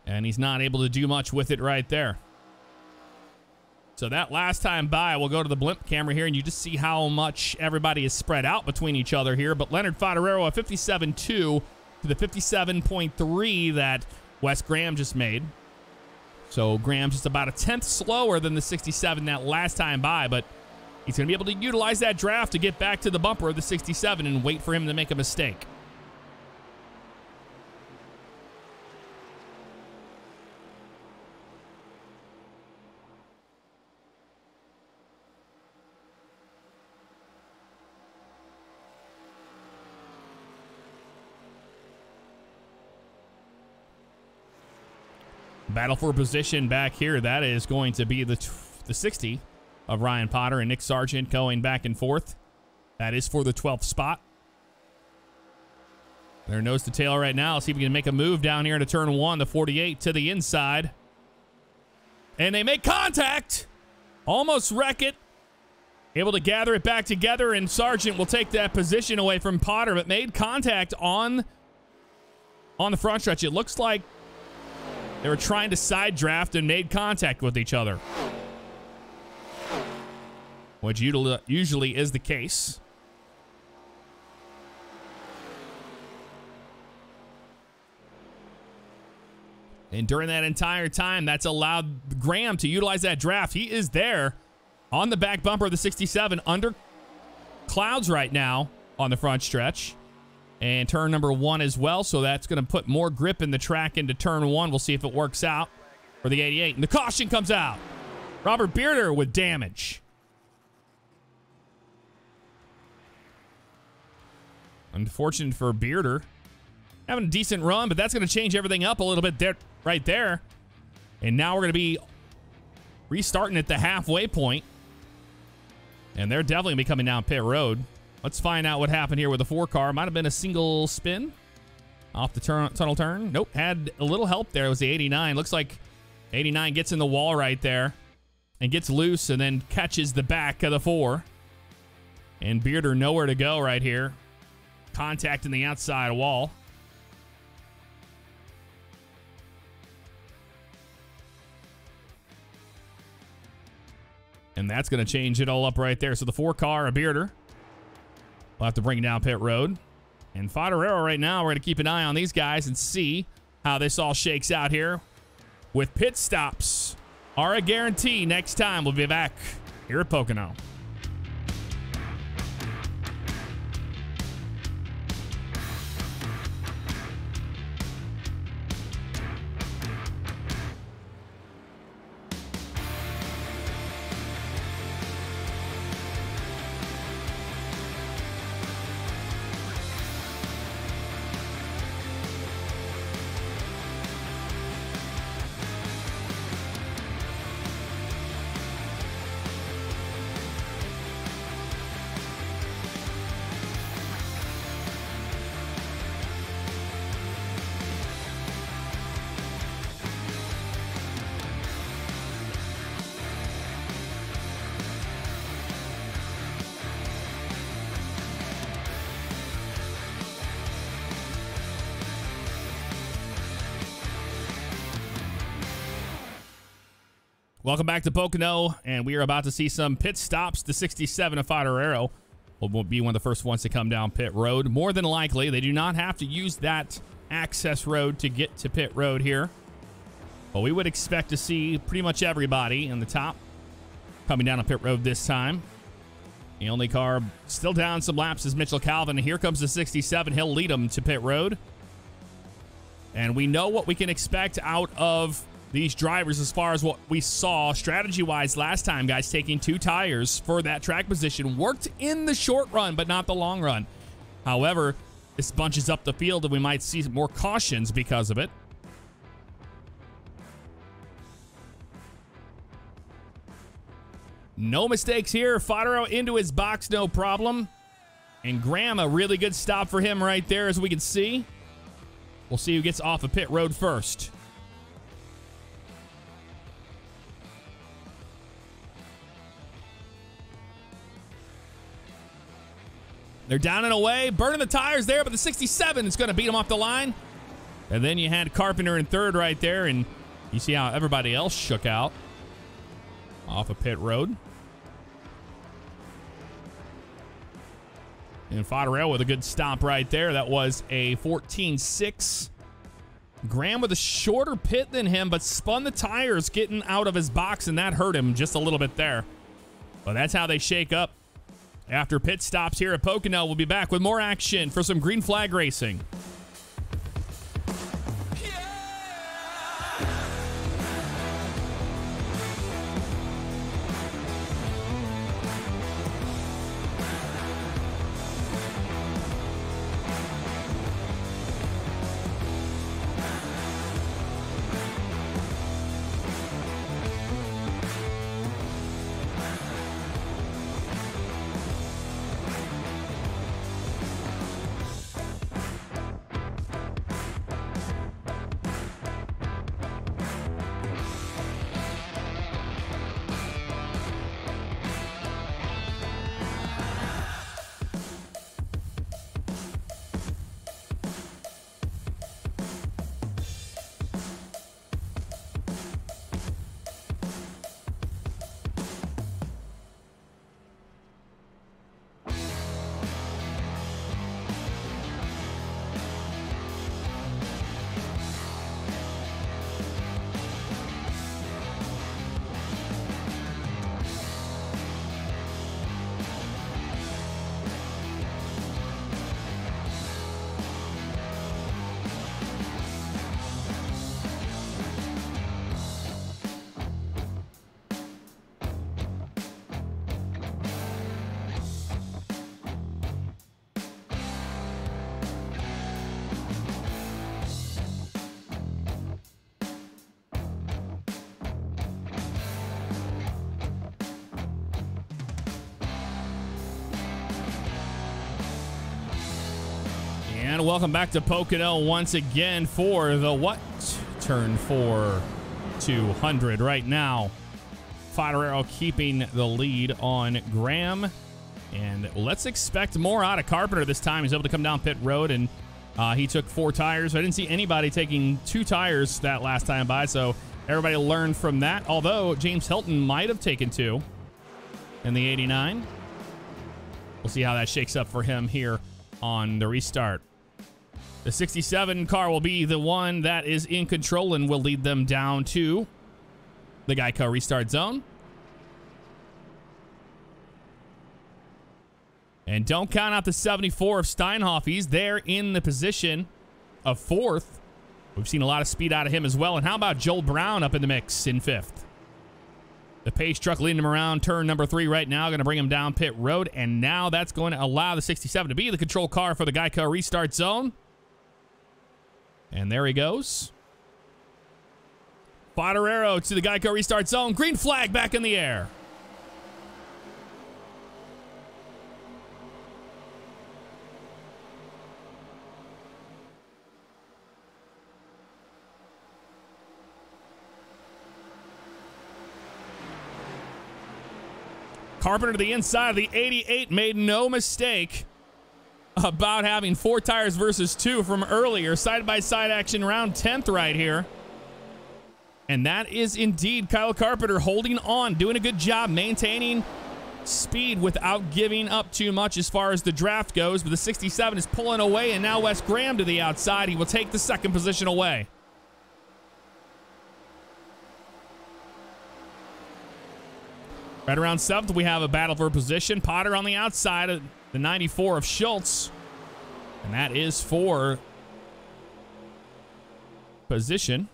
And he's not able to do much with it right there. So that last time by, we'll go to the blimp camera here, and you just see how much everybody is spread out between each other here. But Leonard Fodoro, a 57.2 to the 57.3 that Wes Graham just made. So Graham's just about a 10th slower than the 67 that last time by, but he's going to be able to utilize that draft to get back to the bumper of the 67 and wait for him to make a mistake. Battle for position back here. That is going to be the 60 of Ryan Potter and Nick Sargent going back and forth. That is for the 12th spot. They're nose to tail right now. See if we can make a move down here to turn 1, the 48 to the inside. And they make contact. Almost wreck it. Able to gather it back together, and Sargent will take that position away from Potter, but made contact on the front stretch. It looks like they were trying to side draft and made contact with each other, which usually is the case. And during that entire time, that's allowed Graham to utilize that draft. He is there on the back bumper of the 67 under clouds right now on the front stretch. And turn number 1 as well, so that's going to put more grip in the track into turn 1. We'll see if it works out for the 88. And the caution comes out. Robert Bearder with damage. Unfortunate for Bearder. Having a decent run, but that's going to change everything up a little bit there, right there. And now we're going to be restarting at the halfway point. And they're definitely going to be coming down pit road. Let's find out what happened here with the 4 car. Might have been a single spin off the tunnel turn. Nope, had a little help there. It was the 89. Looks like 89 gets in the wall right there and gets loose and then catches the back of the 4. And Bearder nowhere to go right here. Contact in the outside wall. And that's going to change it all up right there. So the 4 car, a Bearder. We'll have to bring it down pit road. And Fodoro right now, we're going to keep an eye on these guys and see how this all shakes out here. With pit stops are a guarantee. Next time, we'll be back here at Pocono. Welcome back to Pocono, and we are about to see some pit stops. The 67 of Fodoro will be one of the first ones to come down pit road. More than likely, they do not have to use that access road to get to pit road here. But we would expect to see pretty much everybody in the top coming down a pit road this time. The only car still down some laps is Mitchell Calvin. Here comes the 67. He'll lead them to pit road. And we know what we can expect out of these drivers as far as what we saw strategy-wise last time, guys. Taking 2 tires for that track position worked in the short run, but not the long run. However, this bunches up the field, and we might see more cautions because of it. No mistakes here. Fodoro into his box, no problem. And Graham, a really good stop for him right there, as we can see. We'll see who gets off of pit road first. They're down and away, burning the tires there, but the 67 is going to beat them off the line. And then you had Carpenter in third right there, and you see how everybody else shook out off of pit road. And Fodoro with a good stop right there. That was a 14.6. Graham with a shorter pit than him, but spun the tires getting out of his box, and that hurt him just a little bit there. But that's how they shake up after pit stops here at Pocono. We'll be back with more action for some green flag racing. And welcome back to Pocono once again for the what? Turn 4 200 right now. Fodoro keeping the lead on Graham. And let's expect more out of Carpenter this time. He's able to come down pit road, and he took 4 tires. I didn't see anybody taking 2 tires that last time by, so everybody learned from that. Although James Hilton might have taken 2 in the 89. We'll see how that shakes up for him here on the restart. The 67 car will be the one that is in control and will lead them down to the Geico restart zone. And don't count out the 74 of Steinhoff. He's there in the position of 4th. We've seen a lot of speed out of him as well. And how about Joel Brown up in the mix in 5th? The pace truck leading him around turn number 3 right now, going to bring him down pit road. And now that's going to allow the 67 to be the control car for the Geico restart zone. And there he goes. Fodoro to the Geico restart zone. Green flag back in the air. Carpenter to the inside of the 88 made no mistake about having 4 tires versus 2 from earlier. Side-by-side action round 10th right here. And that is indeed Kyle Carpenter holding on, doing a good job maintaining speed without giving up too much as far as the draft goes. But the 67 is pulling away, and now Wes Graham to the outside. He will take the 2nd position away. Right around 7th, we have a battle for position. Potter on the outside of the 94 of Schultz. And that is for position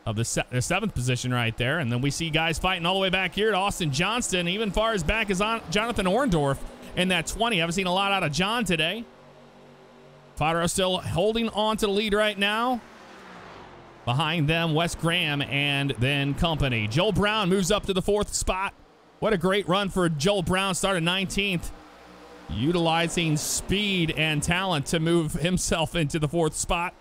of the 7th position right there. And then we see guys fighting all the way back here to Austin Johnston, even far as back as on Jonathan Orndorff in that 20. Haven't seen a lot out of John today. Fodoro still holding on to the lead right now. Behind them, Wes Graham and then company. Joel Brown moves up to the 4th spot. What a great run for Joel Brown. Started 19th. Utilizing speed and talent to move himself into the 4th spot.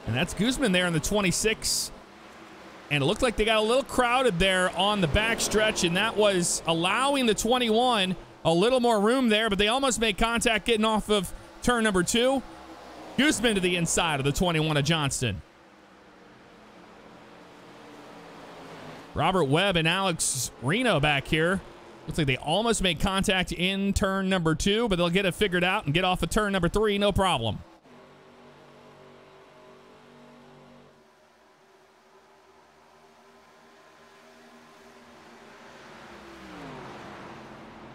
And that's Guzman there in the 26. And it looked like they got a little crowded there on the backstretch, and that was allowing the 21 a little more room there, but they almost made contact getting off of turn number 2. Gooseman to the inside of the 21 of Johnston. Robert Webb and Alex Reno back here. Looks like they almost made contact in turn number 2, but they'll get it figured out and get off of turn number 3, no problem.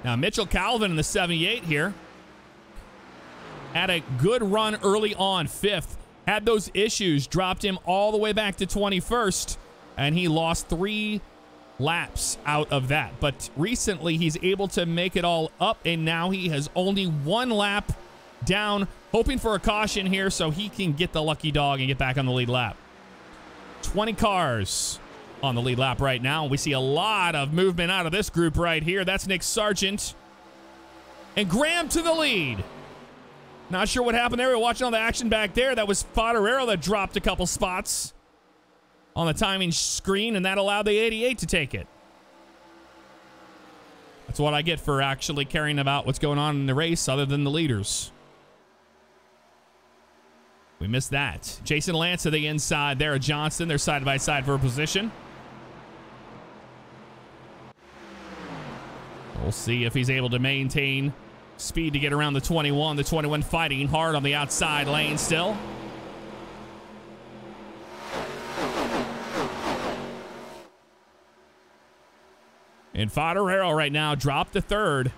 Now, Mitchell Calvin in the 78 here had a good run early on, 5th. Had those issues, dropped him all the way back to 21st, and he lost 3 laps out of that. But recently, he's able to make it all up, and now he has only 1 lap down, hoping for a caution here so he can get the lucky dog and get back on the lead lap. 20 cars on the lead lap right now. We see a lot of movement out of this group right here. That's Nick Sargent. And Graham to the lead. Not sure what happened there. We're watching all the action back there. That was Fodoro that dropped a couple spots on the timing screen, and that allowed the 88 to take it. That's what I get for actually caring about what's going on in the race other than the leaders. We missed that. Jason Lance to the inside there of Johnston. They're side by side for a position. We'll see if he's able to maintain speed to get around the 21. The 21 fighting hard on the outside lane still. And Fodoro right now dropped to 3rd.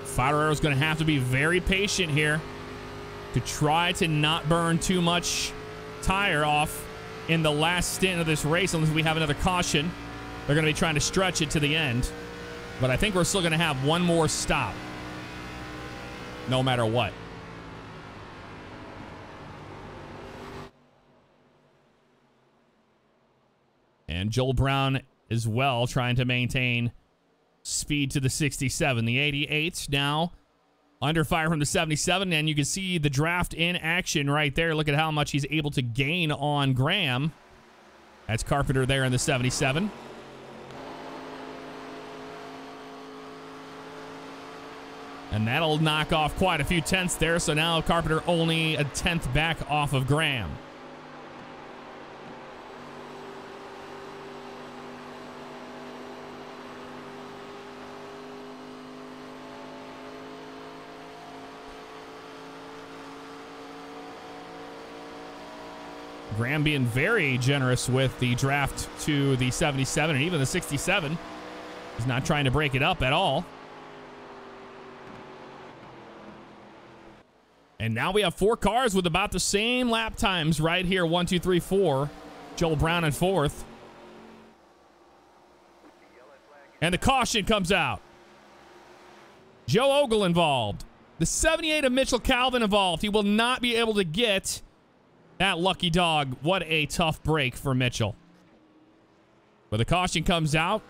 Fodora's going to have to be very patient here to try to not burn too much tire off in the last stint of this race unless we have another caution. They're going to be trying to stretch it to the end. But I think we're still going to have one more stop no matter what. And Joel Brown as well trying to maintain speed to the 67. The 88 now under fire from the 77, and you can see the draft in action right there. Look at how much he's able to gain on Graham. That's Carpenter there in the 77. And that'll knock off quite a few tenths there, so now Carpenter only a tenth back off of Graham. Graham being very generous with the draft to the 77 and even the 67. He's not trying to break it up at all. And now we have 4 cars with about the same lap times right here. 1, 2, 3, 4. Joel Brown in 4th. And the caution comes out. Joe Ogle involved. The 78 of Mitchell Calvin involved. He will not be able to get that lucky dog. What a tough break for Mitchell. But the caution comes out.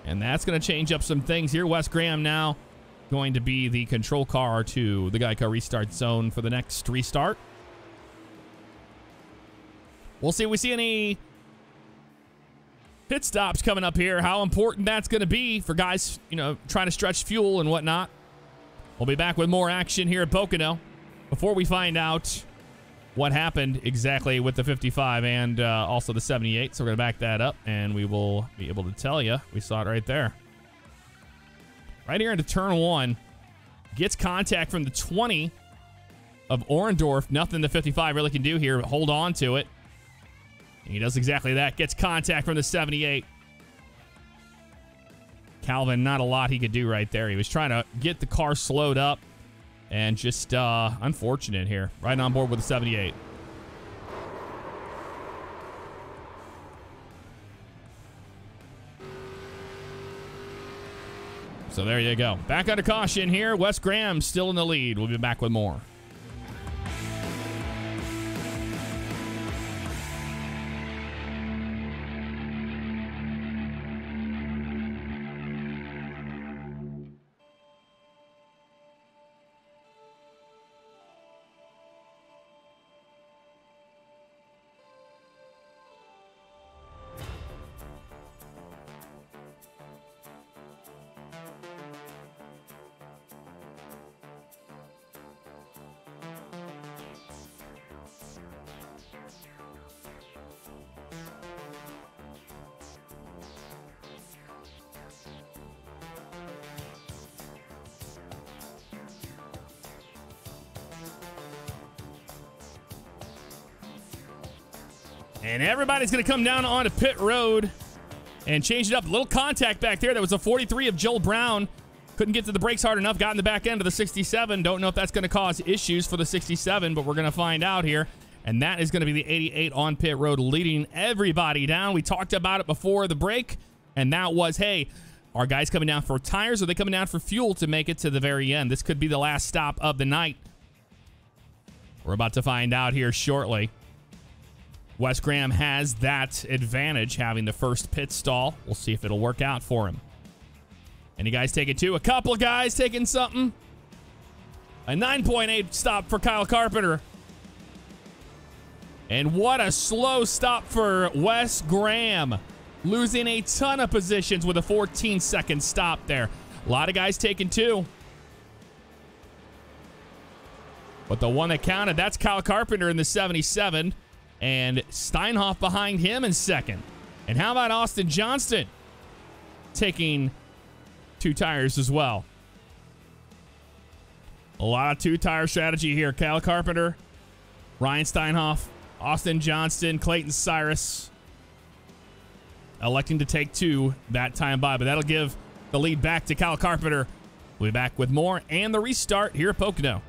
And that's going to change up some things here. Wes Graham now going to be the control car to the Geico restart zone for the next restart. We'll see if we see any pit stops coming up here. How important that's going to be for guys, you know, trying to stretch fuel and whatnot. We'll be back with more action here at Pocono before we find out what happened exactly with the 55 and also the 78. So we're going to back that up and we will be able to tell you. We saw it right there. Right here into turn 1. Gets contact from the 20 of Orendorff. Nothing the 55 really can do here, but hold on to it. And he does exactly that. Gets contact from the 78. Calvin, not a lot he could do right there. He was trying to get the car slowed up. And just unfortunate here. Right on board with the 78. So there you go. Back under caution here. Wes Graham still in the lead. We'll be back with more. And everybody's going to come down onto pit road and change it up. A little contact back there. That was a 43 of Joel Brown. Couldn't get to the brakes hard enough. Got in the back end of the 67. Don't know if that's going to cause issues for the 67, but we're going to find out here. And that is going to be the 88 on pit road, leading everybody down. We talked about it before the break, and that was, hey, are guys coming down for tires, or are they coming down for fuel to make it to the very end? This could be the last stop of the night. We're about to find out here shortly. Wes Graham has that advantage, having the first pit stall. We'll see if it'll work out for him. Any guys taking two? A couple of guys taking something. A 9.8 stop for Kyle Carpenter. And what a slow stop for Wes Graham. Losing a ton of positions with a 14-second stop there. A lot of guys taking two. But the one that counted, that's Kyle Carpenter in the 77. And Steinhoff behind him in second. And how about Austin Johnston taking two tires as well? A lot of two-tire strategy here. Kyle Carpenter, Ryan Steinhoff, Austin Johnston, Clayton Cyrus electing to take two that time by. But that'll give the lead back to Kyle Carpenter. We'll be back with more and the restart here at Pocono.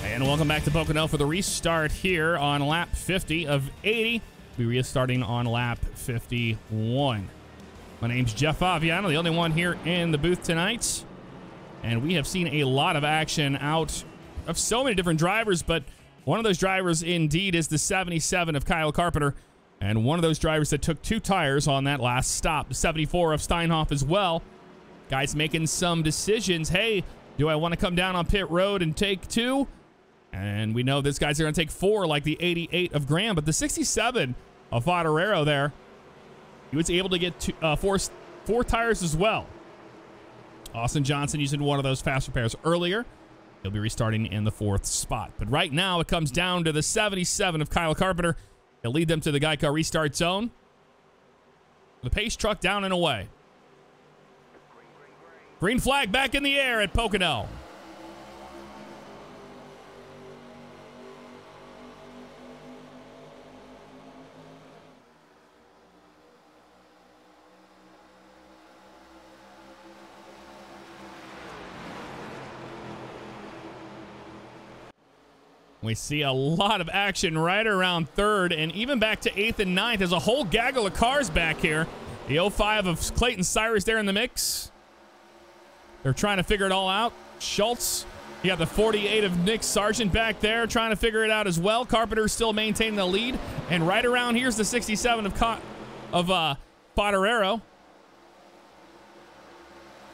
And welcome back to Pocono for the restart here on lap 50 of 80. We'll be restarting on lap 51. My name's Jeff Favignano, the only one here in the booth tonight. And we have seen a lot of action out of so many different drivers, but one of those drivers indeed is the 77 of Kyle Carpenter. And one of those drivers that took two tires on that last stop, the 74 of Steinhoff as well. Guys making some decisions. Hey, do I want to come down on pit road and take two? And we know this guy's going to take four, like the 88 of Graham. But the 67 of Fodoro there, he was able to get two, four tires as well. Austin Johnson using one of those fast repairs earlier. He'll be restarting in the fourth spot. But right now, it comes down to the 77 of Kyle Carpenter. He'll lead them to the Geico restart zone. The pace truck down and away. Green flag back in the air at Pocono. We see a lot of action right around third and even back to 8th and 9th. There's a whole gaggle of cars back here. The 05 of Clayton Cyrus there in the mix. They're trying to figure it all out. Schultz, you got the 48 of Nick Sargent back there trying to figure it out as well. Carpenter still maintaining the lead. And right around here's the 67 of Fodoro.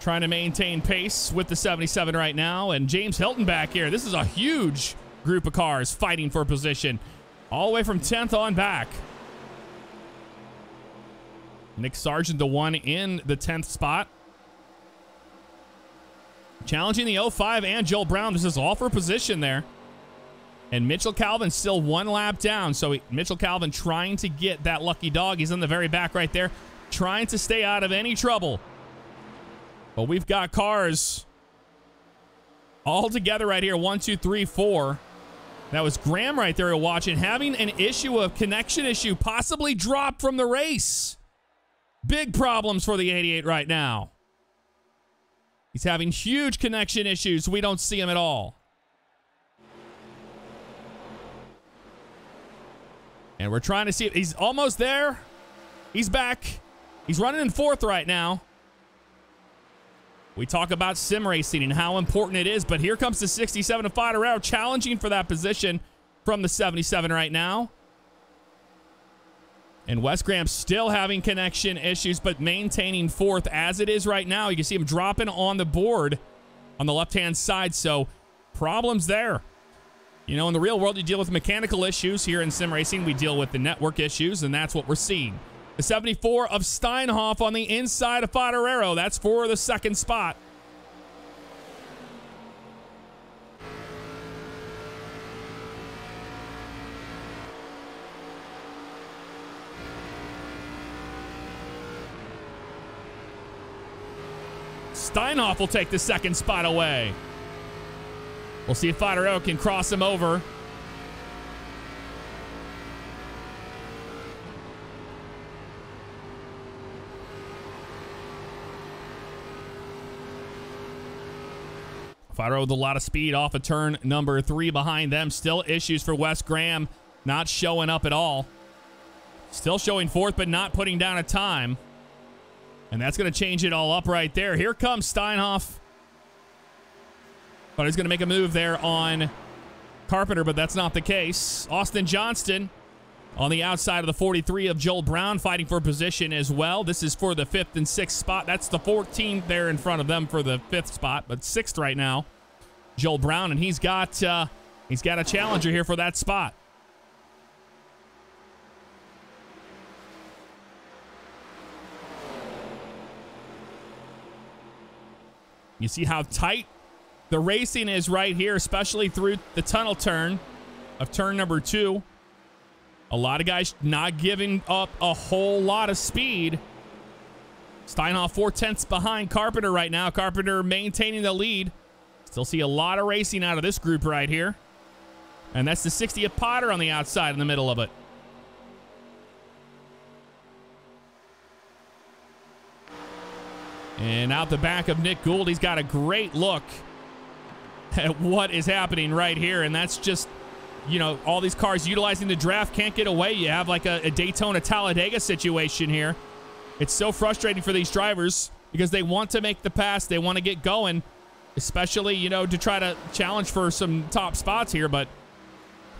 Trying to maintain pace with the 77 right now. And James Hilton back here. This is a huge group of cars fighting for position all the way from 10th on back. Nick Sargent, the one in the 10th spot. Challenging the 05 and Joel Brown. This is all for position there. And Mitchell Calvin still one lap down. So Mitchell Calvin trying to get that lucky dog. He's in the very back right there, trying to stay out of any trouble. But we've got cars all together right here. 1, 2, 3, 4. That was Graham right there we're watching, having an issue, a connection issue, possibly dropped from the race. Big problems for the 88 right now. He's having huge connection issues. We don't see him at all. And we're trying to see if he's almost there. He's back. He's running in 4th right now. We talk about sim racing and how important it is, but here comes the 67 of Fodoro challenging for that position from the 77 right now. And Wes Graham still having connection issues, but maintaining 4th as it is right now. You can see him dropping on the board on the left-hand side, so problems there. You know, in the real world, you deal with mechanical issues. Here in sim racing, we deal with the network issues, and that's what we're seeing. The 74 of Steinhoff on the inside of Fodoro. That's for the 2nd spot. Steinhoff will take the 2nd spot away. We'll see if Fodoro can cross him over. Fodoro with a lot of speed off of turn number 3 behind them. Still issues for Wes Graham, not showing up at all. Still showing 4th, but not putting down a time. And that's going to change it all up right there. Here comes Steinhoff. But he's going to make a move there on Carpenter, but that's not the case. Austin Johnston on the outside of the 43 of Joel Brown, fighting for position as well. This is for the 5th and 6th spot. That's the 14th there in front of them for the 5th spot, but 6th right now, Joel Brown, and he's got a challenger here for that spot. You see how tight the racing is right here, especially through the tunnel turn of turn number 2. A lot of guys not giving up a whole lot of speed. Steinhoff 4/10 behind Carpenter right now. Carpenter maintaining the lead. Still see a lot of racing out of this group right here. And that's the 60 of Potter on the outside in the middle of it. And out the back of Nick Gould, he's got a great look at what is happening right here. And that's just, you know, all these cars utilizing the draft can't get away. You have like a Daytona Talladega situation here. It's so frustrating for these drivers because they want to make the pass. They want to get going, especially, you know, to try to challenge for some top spots here. But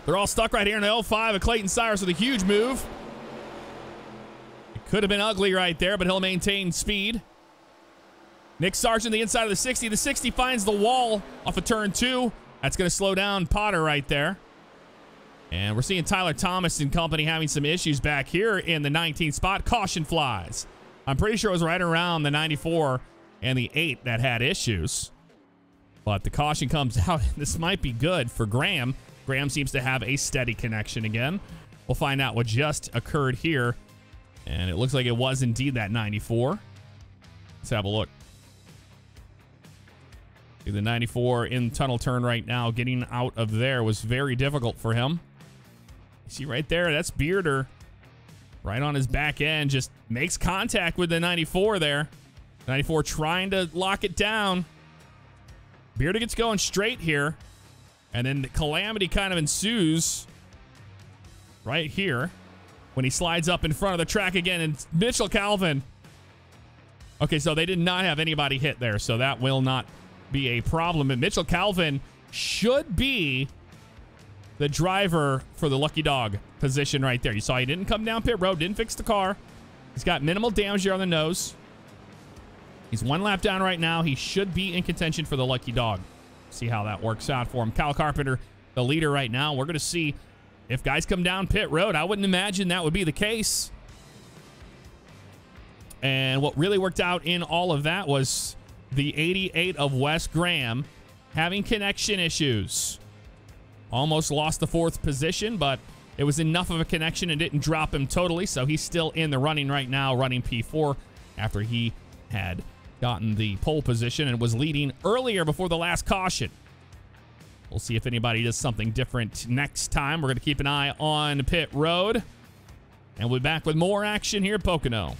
they're all stuck right here in the 05 of Clayton Cyrus with a huge move. It could have been ugly right there, but he'll maintain speed. Nick Sargent, the inside of the 60. The 60 finds the wall off of turn 2. That's going to slow down Potter right there. And we're seeing Tyler Thomas and company having some issues back here in the 19th spot. Caution flies. I'm pretty sure it was right around the 94 and the 8 that had issues. But the caution comes out. This might be good for Graham. Graham seems to have a steady connection again. We'll find out what just occurred here. And it looks like it was indeed that 94. Let's have a look. The 94 in tunnel turn right now. Getting out of there was very difficult for him. You see right there, that's Bearder right on his back end. Just makes contact with the 94 there. 94 trying to lock it down. Bearder gets going straight here. And then the calamity kind of ensues right here when he slides up in front of the track again. And Mitchell Calvin. Okay, so they did not have anybody hit there, so that will not be a problem. And Mitchell Calvin should be the driver for the lucky dog position right there. You saw he didn't come down pit road, didn't fix the car. He's got minimal damage here on the nose. He's one lap down right now. He should be in contention for the lucky dog. See how that works out for him. Kyle Carpenter, the leader right now. We're going to see if guys come down pit road. I wouldn't imagine that would be the case. And what really worked out in all of that was the 88 of Wes Graham having connection issues. Almost lost the 4th position, but it was enough of a connection and didn't drop him totally, so he's still in the running right now, running P4 after he had gotten the pole position and was leading earlier before the last caution. We'll see if anybody does something different next time. We're going to keep an eye on pit road, and we'll be back with more action here at Pocono.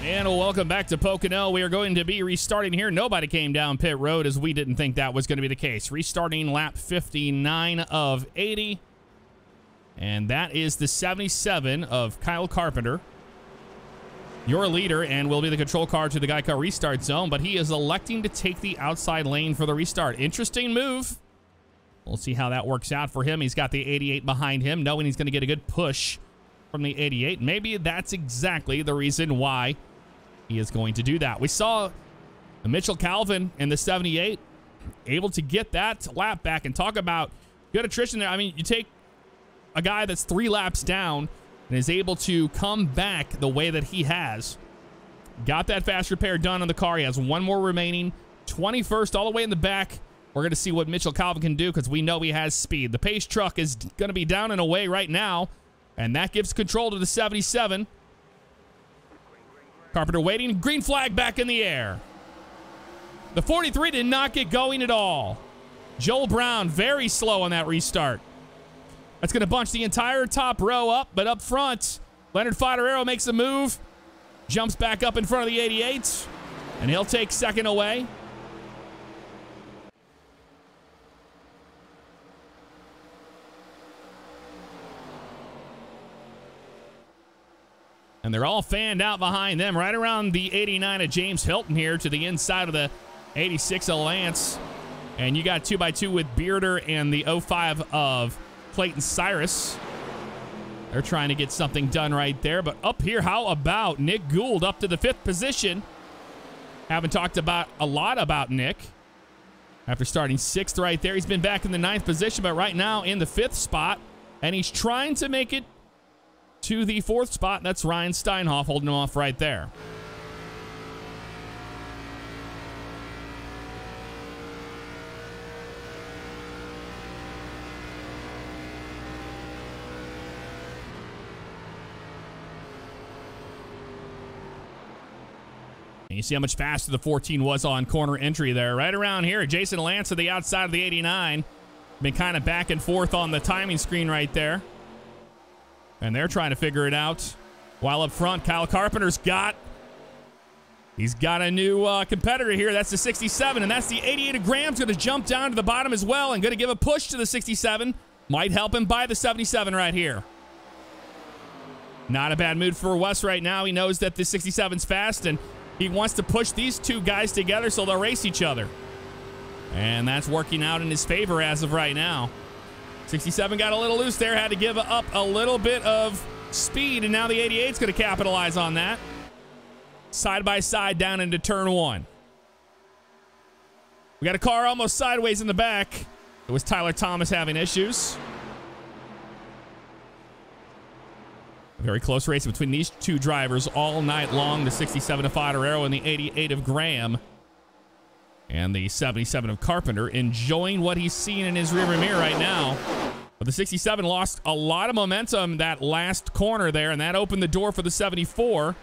And welcome back to Pocono. We are going to be restarting here. Nobody came down pit road as we didn't think that was going to be the case. Restarting lap 59 of 80. And that is the 77 of Kyle Carpenter, your leader, and will be the control car to the Geico restart zone, but he is electing to take the outside lane for the restart. Interesting move. We'll see how that works out for him. He's got the 88 behind him, knowing he's going to get a good push from the 88. Maybe that's exactly the reason why he is going to do that. We saw Mitchell Calvin in the 78 able to get that lap back, and talk about good attrition there. I mean, you take a guy that's 3 laps down and is able to come back the way that he has. Got that fast repair done on the car. He has one more remaining. 21st all the way in the back. We're going to see what Mitchell Calvin can do because we know he has speed. The pace truck is going to be down and away right now, and that gives control to the 77. Carpenter waiting. Green flag back in the air. The 43 did not get going at all. Joel Brown very slow on that restart. That's going to bunch the entire top row up, but up front, Leonard Fodoro makes a move, jumps back up in front of the 88, and he'll take second away. And they're all fanned out behind them, right around the 89 of James Hilton here to the inside of the 86 of Lance. And you got 2x2 with Bearder and the 05 of Clayton Cyrus. They're trying to get something done right there. But up here, how about Nick Gould up to the 5th position? Haven't talked about a lot about Nick. After starting 6th right there, he's been back in the 9th position, but right now in the 5th spot. And he's trying to make it to the 4th spot. That's Ryan Steinhoff holding him off right there. And you see how much faster the 14 was on corner entry there. Right around here, Jason Lance to the outside of the 89. Been kind of back and forth on the timing screen right there. And they're trying to figure it out. While up front, Kyle Carpenter's he's got a new competitor here. That's the 67, and that's the 88 of Graham's going to jump down to the bottom as well and going to give a push to the 67. Might help him by the 77 right here. Not a bad mood for Wes right now. He knows that the 67's fast, and he wants to push these two guys together so they'll race each other. And that's working out in his favor as of right now. 67 got a little loose there, had to give up a little bit of speed, and now the 88's going to capitalize on that. Side by side down into turn 1. We got a car almost sideways in the back. It was Tyler Thomas having issues. A very close race between these two drivers all night long. The 67 of Fodoro and the 88 of Graham. And the 77 of Carpenter enjoying what he's seeing in his rearview mirror right now. But the 67 lost a lot of momentum that last corner there, and that opened the door for the 74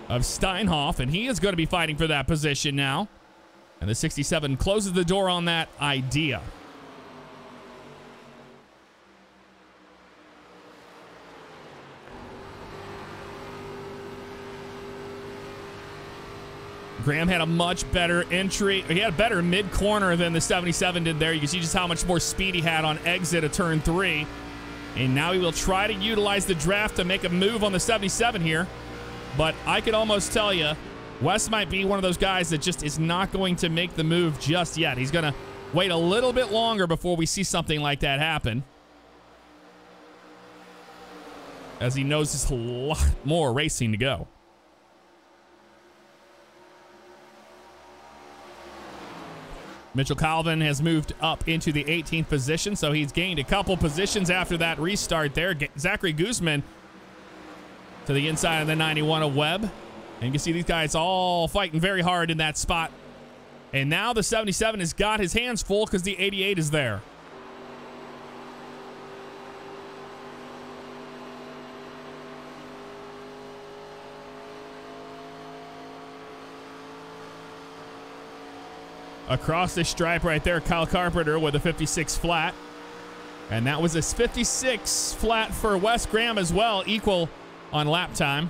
of Steinhoff, and he is going to be fighting for that position now. And the 67 closes the door on that idea. Graham had a much better entry. He had a better mid-corner than the 77 did there. You can see just how much more speed he had on exit of turn 3. And now he will try to utilize the draft to make a move on the 77 here. But I could almost tell you, Wes might be one of those guys that just is not going to make the move just yet. He's going to wait a little bit longer before we see something like that happen, as he knows there's a lot more racing to go. Mitchell Calvin has moved up into the 18th position, so he's gained a couple positions after that restart there. Zachary Guzman to the inside of the 91 of Webb. And you can see these guys all fighting very hard in that spot. And now the 77 has got his hands full because the 88 is there. Across the stripe right there, Kyle Carpenter with a 56 flat. And that was a 56 flat for Wes Graham as well, equal on lap time.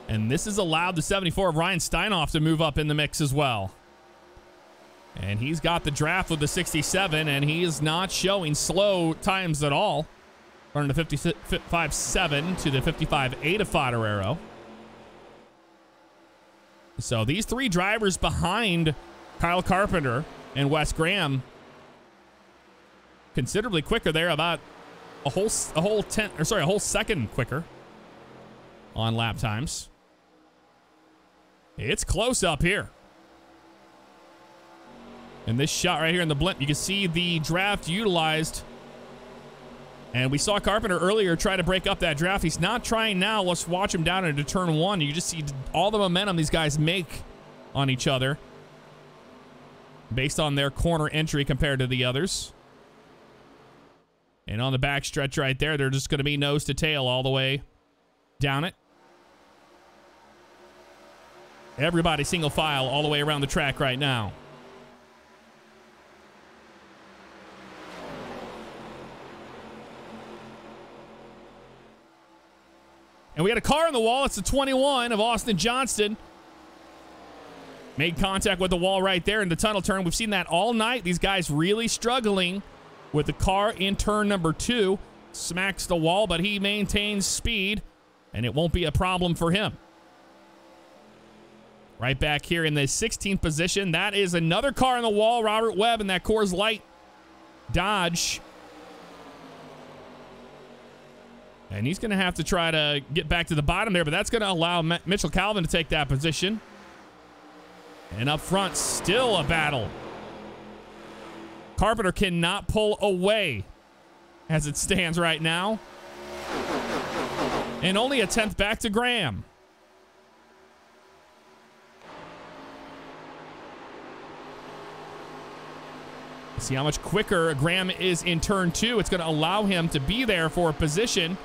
And this has allowed the 74 of Ryan Steinhoff to move up in the mix as well. And he's got the draft with the 67, and he is not showing slow times at all. Running the 55.7 to the 55.8 of Fodorero. So these three drivers behind Kyle Carpenter and Wes Graham considerably quicker there, about a whole second quicker on lap times. It's close up here. And this shot right here in the blimp, you can see the draft utilized. And we saw Carpenter earlier try to break up that draft. He's not trying now. Let's watch him down into turn 1. You just see all the momentum these guys make on each other based on their corner entry compared to the others. And on the back stretch right there, they're just going to be nose to tail all the way down it. Everybody single file all the way around the track right now. And we got a car on the wall. It's the 21 of Austin Johnston. Made contact with the wall right there in the tunnel turn. We've seen that all night. These guys really struggling with the car in turn number 2. Smacks the wall, but he maintains speed, and it won't be a problem for him. Right back here in the 16th position. That is another car on the wall. Robert Webb in that Coors Light Dodge. And he's going to have to try to get back to the bottom there, but that's going to allow Mitchell Calvin to take that position. And up front, still a battle. Carpenter cannot pull away as it stands right now. And only a 10th back to Graham. See how much quicker Graham is in turn 2. It's going to allow him to be there for a position.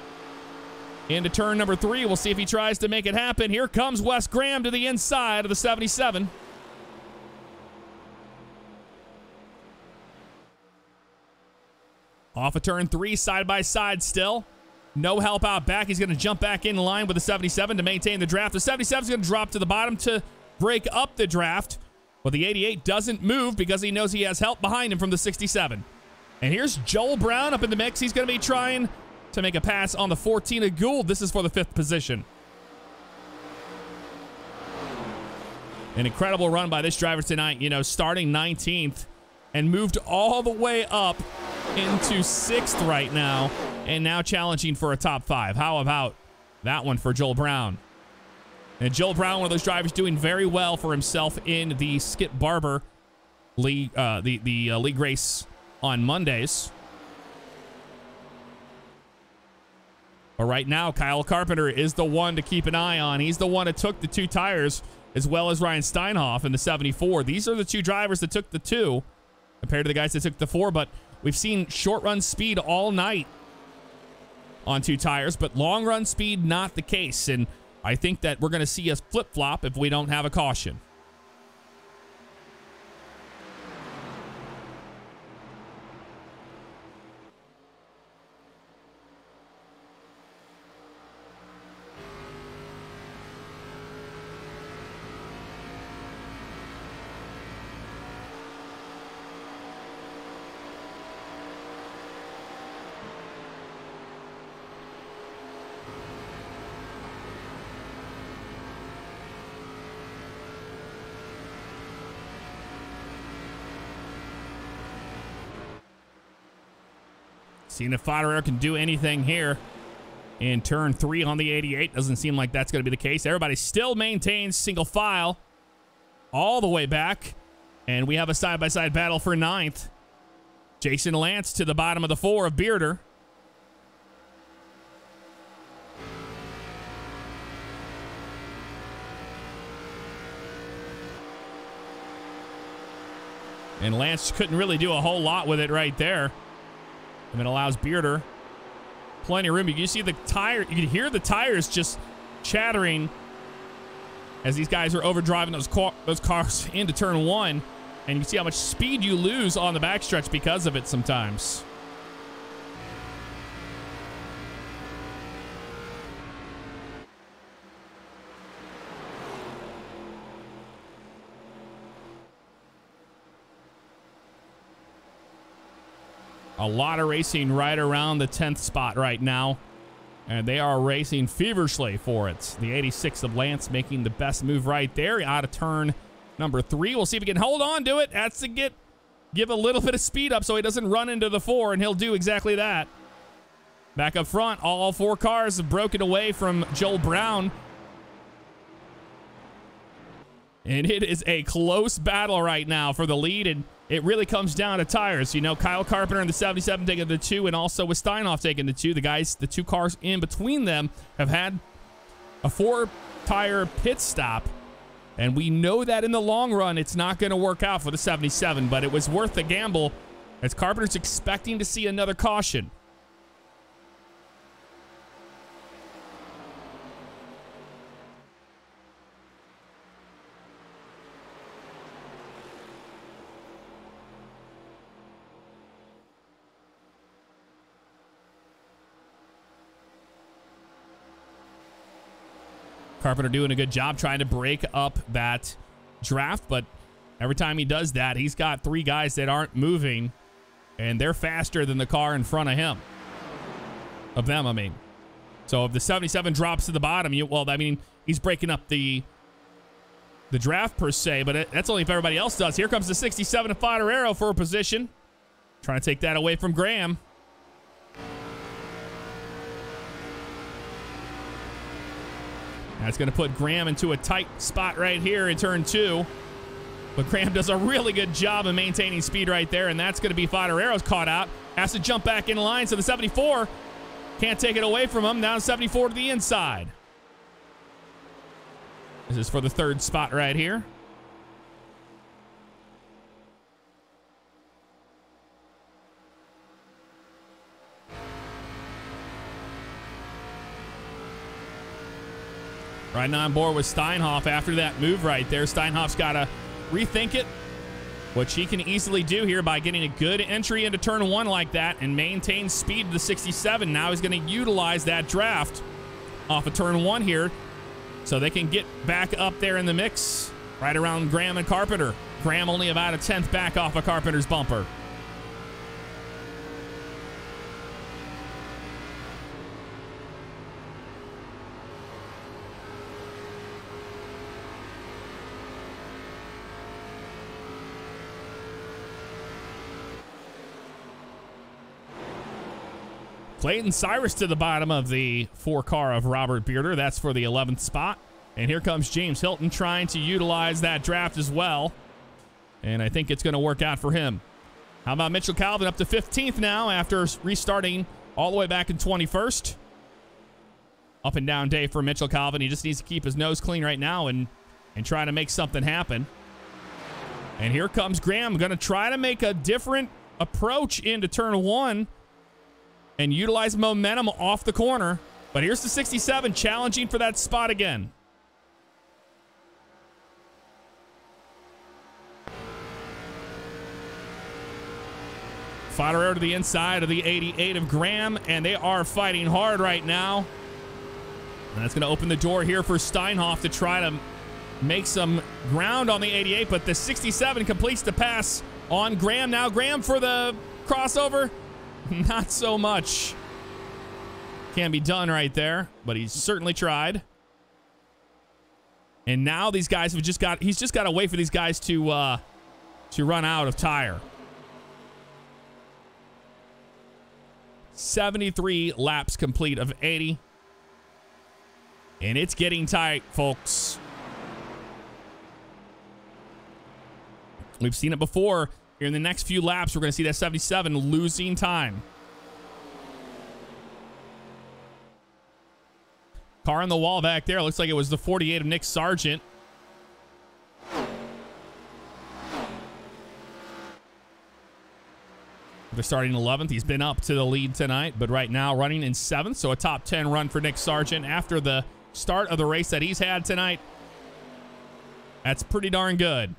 Into turn number 3. We'll see if he tries to make it happen. Here comes Wes Graham to the inside of the 77. Off of turn 3, side by side still. No help out back. He's going to jump back in line with the 77 to maintain the draft. The 77 is going to drop to the bottom to break up the draft. But the 88 doesn't move because he knows he has help behind him from the 67. And here's Joel Brown up in the mix. He's going to be trying to make a pass on the 14 of Gould. This is for the 5th position. An incredible run by this driver tonight, you know, starting 19th and moved all the way up into 6th right now, and now challenging for a top 5. How about that one for Joel Brown? And Joel Brown, one of those drivers doing very well for himself in the Skip Barber league, the league race on Mondays. But right now, Kyle Carpenter is the one to keep an eye on. He's the one that took the 2 tires, as well as Ryan Steinhoff in the 74. These are the 2 drivers that took the 2 compared to the guys that took the 4, but we've seen short run speed all night on 2 tires, but long run speed not the case. And I think that we're going to see us flip-flop if we don't have a caution. Seeing if Fodoro can do anything here in turn 3 on the 88. Doesn't seem like that's going to be the case. Everybody still maintains single file all the way back. And we have a side-by-side battle for 9th. Jason Lance to the bottom of the 4 of Bearder. And Lance couldn't really do a whole lot with it right there. And it allows Bearder plenty of room. You can see the tire, you can hear the tires just chattering as these guys are overdriving those cars into turn 1. And you can see how much speed you lose on the backstretch because of it sometimes. A lot of racing right around the 10th spot right now. And they are racing feverishly for it. The 86 of Lance making the best move right there out of turn number 3. We'll see if he can hold on to it. That's to give a little bit of speed up so he doesn't run into the 4, and he'll do exactly that. Back up front, all 4 cars have broken away from Joel Brown. And it is a close battle right now for the lead, and it really comes down to tires. You know, Kyle Carpenter in the 77 taking the 2, and also with Steinhoff taking the 2. The 2 cars in between them have had a 4-tire pit stop, and we know that in the long run it's not going to work out for the 77, but it was worth the gamble as Carpenter's expecting to see another caution. Carpenter doing a good job trying to break up that draft, but every time he does that, he's got 3 guys that aren't moving, and they're faster than the car in front of him. Of them, I mean. So if the 77 drops to the bottom, he's breaking up the draft per se, but that's only if everybody else does. Here comes the 67 of Fodoro for a position. Trying to take that away from Graham. That's going to put Graham into a tight spot right here in turn 2. But Graham does a really good job of maintaining speed right there, and that's going to be Fodoro's caught out. Has to jump back in line, so the 74 can't take it away from him. Now 74 to the inside. This is for the 3rd spot right here. Riding on board with Steinhoff after that move right there. Steinhoff's got to rethink it, which he can easily do here by getting a good entry into turn 1 like that and maintain speed to the 67. Now he's going to utilize that draft off of turn 1 here so they can get back up there in the mix right around Graham and Carpenter. Graham only about a 10th back off of Carpenter's bumper. Clayton Cyrus to the bottom of the 4 car of Robert Bearder. That's for the 11th spot. And here comes James Hilton trying to utilize that draft as well. And I think it's going to work out for him. How about Mitchell Calvin up to 15th now after restarting all the way back in 21st? Up and down day for Mitchell Calvin. He just needs to keep his nose clean right now and try to make something happen. And here comes Graham. Going to try to make a different approach into turn 1. And utilize momentum off the corner. But here's the 67 challenging for that spot again. Fodoro to the inside of the 88 of Graham. And they are fighting hard right now. And that's going to open the door here for Steinhoff to try to make some ground on the 88. But the 67 completes the pass on Graham. Now Graham for the crossover. Not so much can be done right there, but he's certainly tried. And now these guys have he's just got to wait for these guys to run out of tire. 73 laps complete of 80. And it's getting tight, folks. We've seen it before. Here in the next few laps, we're going to see that 77 losing time. Car on the wall back there. Looks like it was the 48 of Nick Sargent. They're starting 11th. He's been up to the lead tonight, but right now running in 7th. So a top 10 run for Nick Sargent after the start of the race that he's had tonight. That's pretty darn good.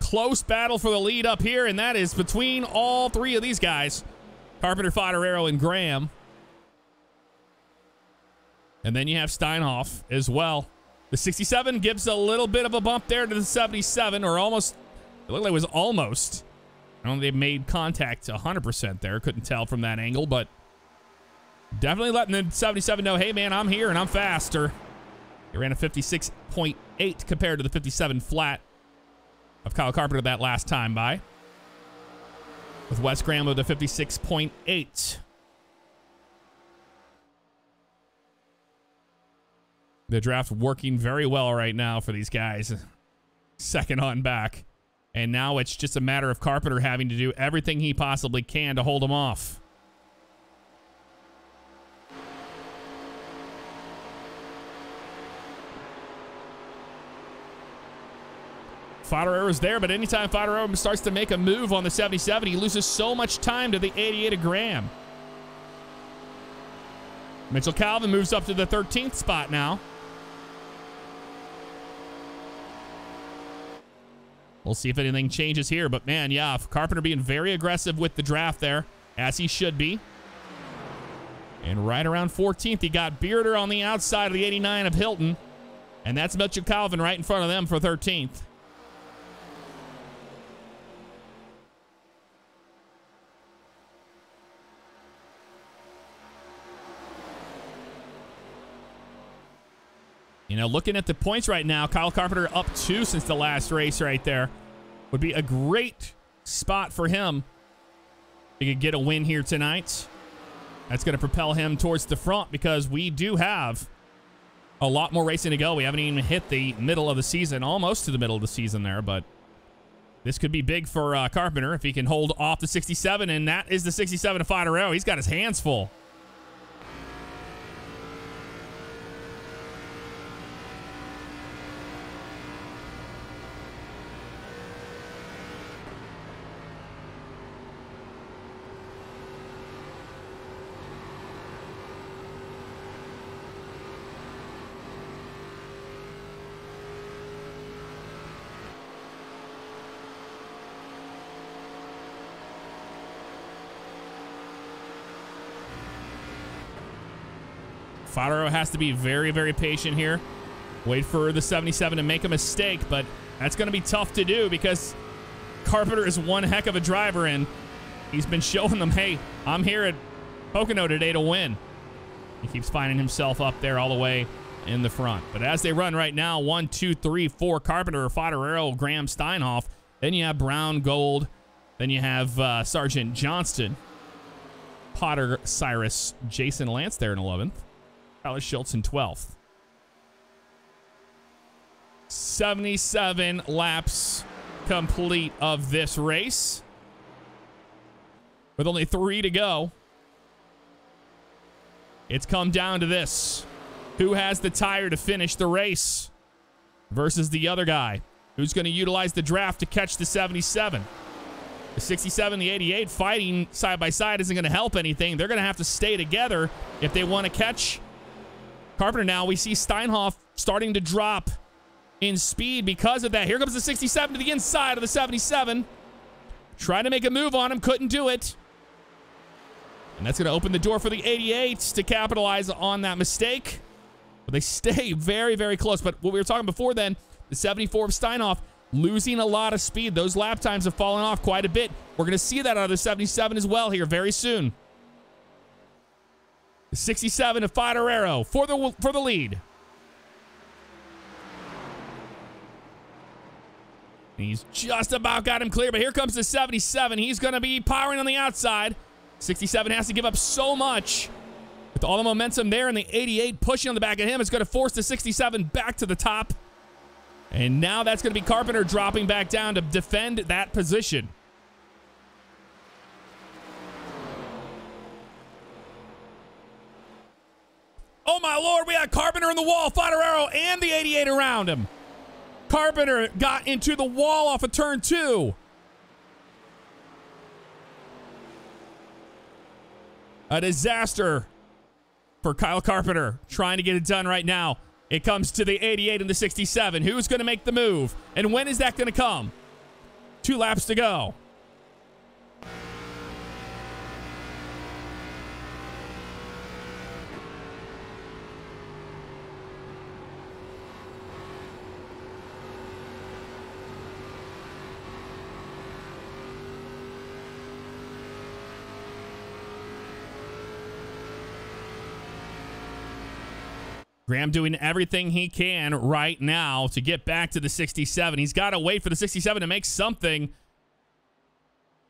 Close battle for the lead up here, and that is between all 3 of these guys. Carpenter, Fodoro, and Graham. And then you have Steinhoff as well. The 67 gives a little bit of a bump there to the 77, or almost. It looked like it was almost. I don't know if they made contact 100% there. Couldn't tell from that angle, but definitely letting the 77 know, hey, man, I'm here and I'm faster. He ran a 56.8 compared to the 57 flat of Kyle Carpenter that last time by. With Wes Graham with a 56.8. The draft working very well right now for these guys. Second on back. And now it's just a matter of Carpenter having to do everything he possibly can to hold them off. Fodoro is there, but anytime Fodoro starts to make a move on the 77, he loses so much time to the 88 of Graham. Mitchell Calvin moves up to the 13th spot now. We'll see if anything changes here, but man, yeah, Carpenter being very aggressive with the draft there, as he should be. And right around 14th, he got Bearder on the outside of the 89 of Hilton, and that's Mitchell Calvin right in front of them for 13th. You know, looking at the points right now, Kyle Carpenter up 2 since the last race right there. Would be a great spot for him. He could get a win here tonight. That's going to propel him towards the front because we do have a lot more racing to go. We haven't even hit the middle of the season, almost to the middle of the season there, but this could be big for Carpenter if he can hold off the 67, and that is the 67 of Fodoro. He's got his hands full. Fodoro has to be very, very patient here. Wait for the 77 to make a mistake, but that's going to be tough to do because Carpenter is one heck of a driver, and he's been showing them, hey, I'm here at Pocono today to win. He keeps finding himself up there all the way in the front. But as they run right now, 1, 2, 3, 4, Carpenter, Fodoro, Graham, Steinhoff. Then you have Brown, Gold. Then you have Sergeant Johnston, Potter, Cyrus, Jason Lance there in 11th. Tyler Schultz in 12th. 77 laps complete of this race. With only 3 to go. It's come down to this. Who has the tire to finish the race versus the other guy? Who's going to utilize the draft to catch the 77? The 67, the 88 fighting side by side isn't going to help anything. They're going to have to stay together if they want to catch Carpenter. Now we see Steinhoff starting to drop in speed because of that. Here comes the 67 to the inside of the 77. Tried to make a move on him, couldn't do it. And that's going to open the door for the 88s to capitalize on that mistake. But they stay very, very close. But what we were talking before then, the 74 of Steinhoff losing a lot of speed. Those lap times have fallen off quite a bit. We're going to see that out of the 77 as well here very soon. 67 of Fodoro for the lead. He's just about got him clear, but here comes the 77. He's going to be powering on the outside. 67 has to give up so much. With all the momentum there and the 88 pushing on the back of him, it's going to force the 67 back to the top. And now that's going to be Carpenter dropping back down to defend that position. Oh my Lord, we had Carpenter in the wall, Fodoro and the 88 around him. Carpenter got into the wall off of turn 2. A disaster for Kyle Carpenter trying to get it done right now. It comes to the 88 and the 67. Who's going to make the move? And when is that going to come? 2 laps to go. Graham doing everything he can right now to get back to the 67. He's got to wait for the 67 to make something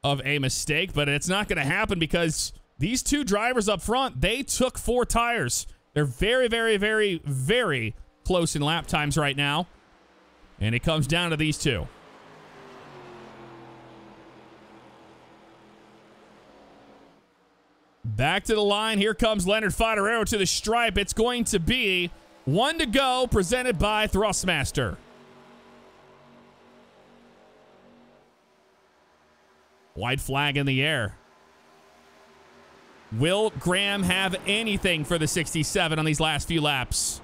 of a mistake, but it's not going to happen because these 2 drivers up front, they took 4 tires. They're very, very, very, very close in lap times right now, and it comes down to these 2. Back to the line. Here comes Leonard Fodoro to the stripe. It's going to be 1 to go, presented by Thrustmaster. White flag in the air. Will Graham have anything for the 67 on these last few laps?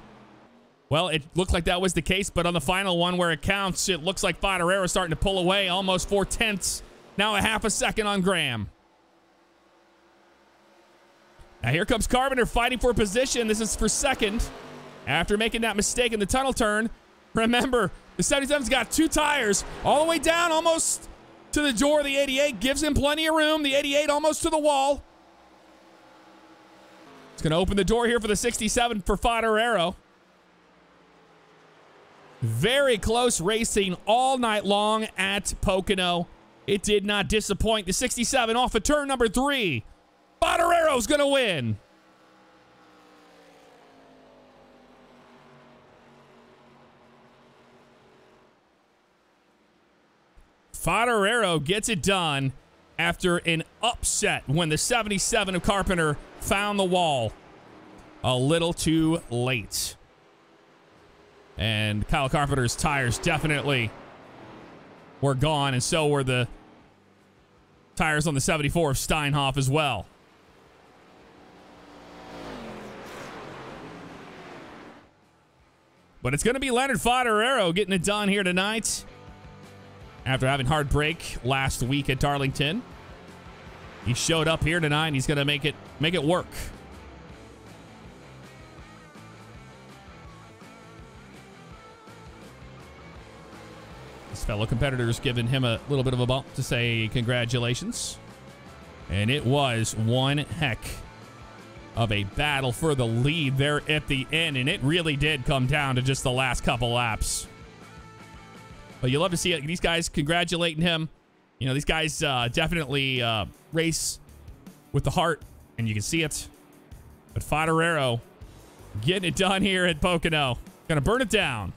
Well, it looked like that was the case, but on the final one where it counts, it looks like Fodoro is starting to pull away, almost 4/10. Now a half a second on Graham. Now here comes Carpenter fighting for position. This is for second. After making that mistake in the tunnel turn, remember, the 77's got 2 tires all the way down almost to the door. The 88 gives him plenty of room. The 88 almost to the wall. It's going to open the door here for the 67 for Fodoro. Very close racing all night long at Pocono. It did not disappoint. The 67 off of turn number 3. Fodorero's going to win. Fodoro gets it done after an upset when the 77 of Carpenter found the wall a little too late. And Kyle Carpenter's tires definitely were gone, and so were the tires on the 74 of Steinhoff as well. But it's going to be Leonard Fodoro getting it done here tonight. After having hard break last week at Darlington, he showed up here tonight, and he's going to make it work. His fellow competitors giving him a little bit of a bump to say congratulations. And it was one heck of a battle for the lead there at the end, and it really did come down to just the last couple laps. But you love to see it. These guys congratulating him. You know, these guys definitely race with the heart, and you can see it. But Fodoro getting it done here at Pocono. Gonna burn it down.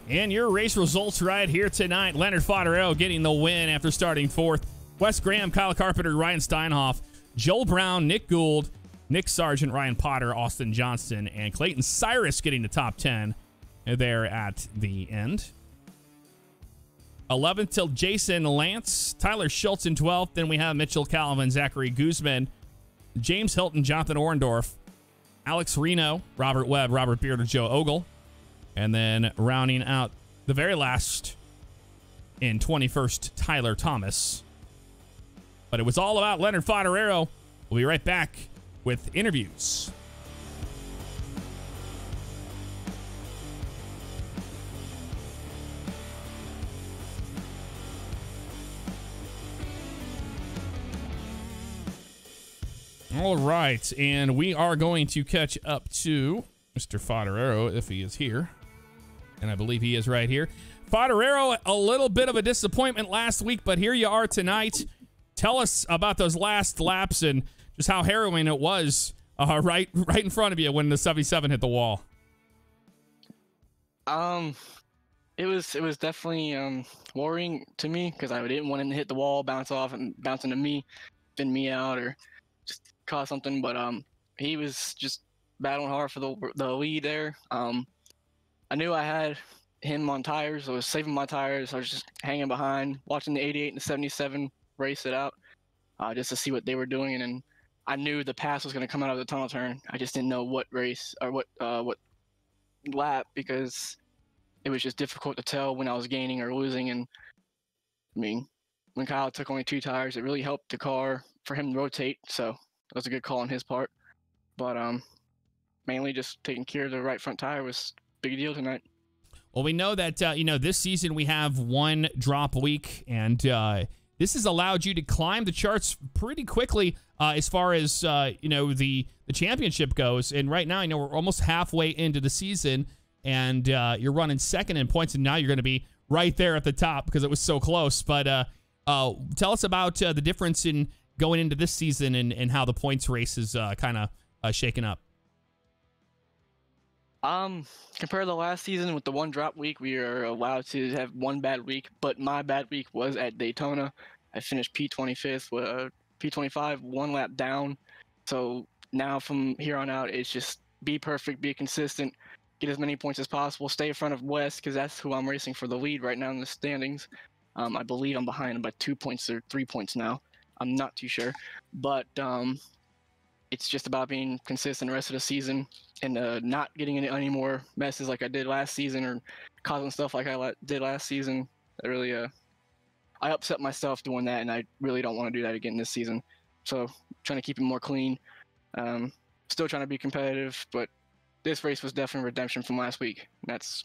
And your race results right here tonight. Leonard Fodoro getting the win after starting 4th. Wes Graham, Kyle Carpenter, Ryan Steinhoff, Joel Brown, Nick Gould, Nick Sargent, Ryan Potter, Austin Johnston, and Clayton Cyrus getting the top 10 there at the end. 11th till Jason Lance, Tyler Schultz in 12th. Then we have Mitchell Calvin, Zachary Guzman, James Hilton, Jonathan Orendorf, Alex Reno, Robert Webb, Robert Beard, Joe Ogle. And then rounding out the very last in 21st, Tyler Thomas. But it was all about Leonard Fodoro. We'll be right back with interviews. All right, and we are going to catch up to Mr. Fodoro if he is here. And I believe he is right here. Fodoro, a little bit of a disappointment last week, but here you are tonight. Tell us about those last laps and just how harrowing it was right in front of you when the 77 hit the wall. It was definitely worrying to me because I didn't want him to hit the wall, bounce off, and bounce into me, spin me out, or just cause something. But he was just battling hard for the lead there. I knew I had him on tires. I was saving my tires. I was just hanging behind, watching the 88 and the 77 race it out, just to see what they were doing. And I knew the pass was going to come out of the tunnel turn. I just didn't know what race or what lap, because it was just difficult to tell when I was gaining or losing. And I mean, when Kyle took only 2 tires, it really helped the car for him to rotate. So that was a good call on his part. But mainly just taking care of the right front tire was big deal tonight. Well, we know that, this season we have one drop week, and this has allowed you to climb the charts pretty quickly as far as, the championship goes. And right now, we're almost halfway into the season, and you're running second in points, and now you're going to be right there at the top because it was so close. But tell us about the difference in going into this season and how the points race has kind of shaken up? Compared to the last season with the one drop week, we are allowed to have one bad week, but my bad week was at Daytona. I finished P25th, P25, one lap down. So now from here on out, it's just be perfect, be consistent, get as many points as possible, stay in front of Wes, because that's who I'm racing for the lead right now in the standings. I believe I'm behind him by 2 points or 3 points now. I'm not too sure, but it's just about being consistent the rest of the season and not getting into any more messes like I did last season or causing stuff like I did last season. I really, I upset myself doing that, and I really don't want to do that again this season. So trying to keep it more clean. Still trying to be competitive, but this race was definitely redemption from last week. That's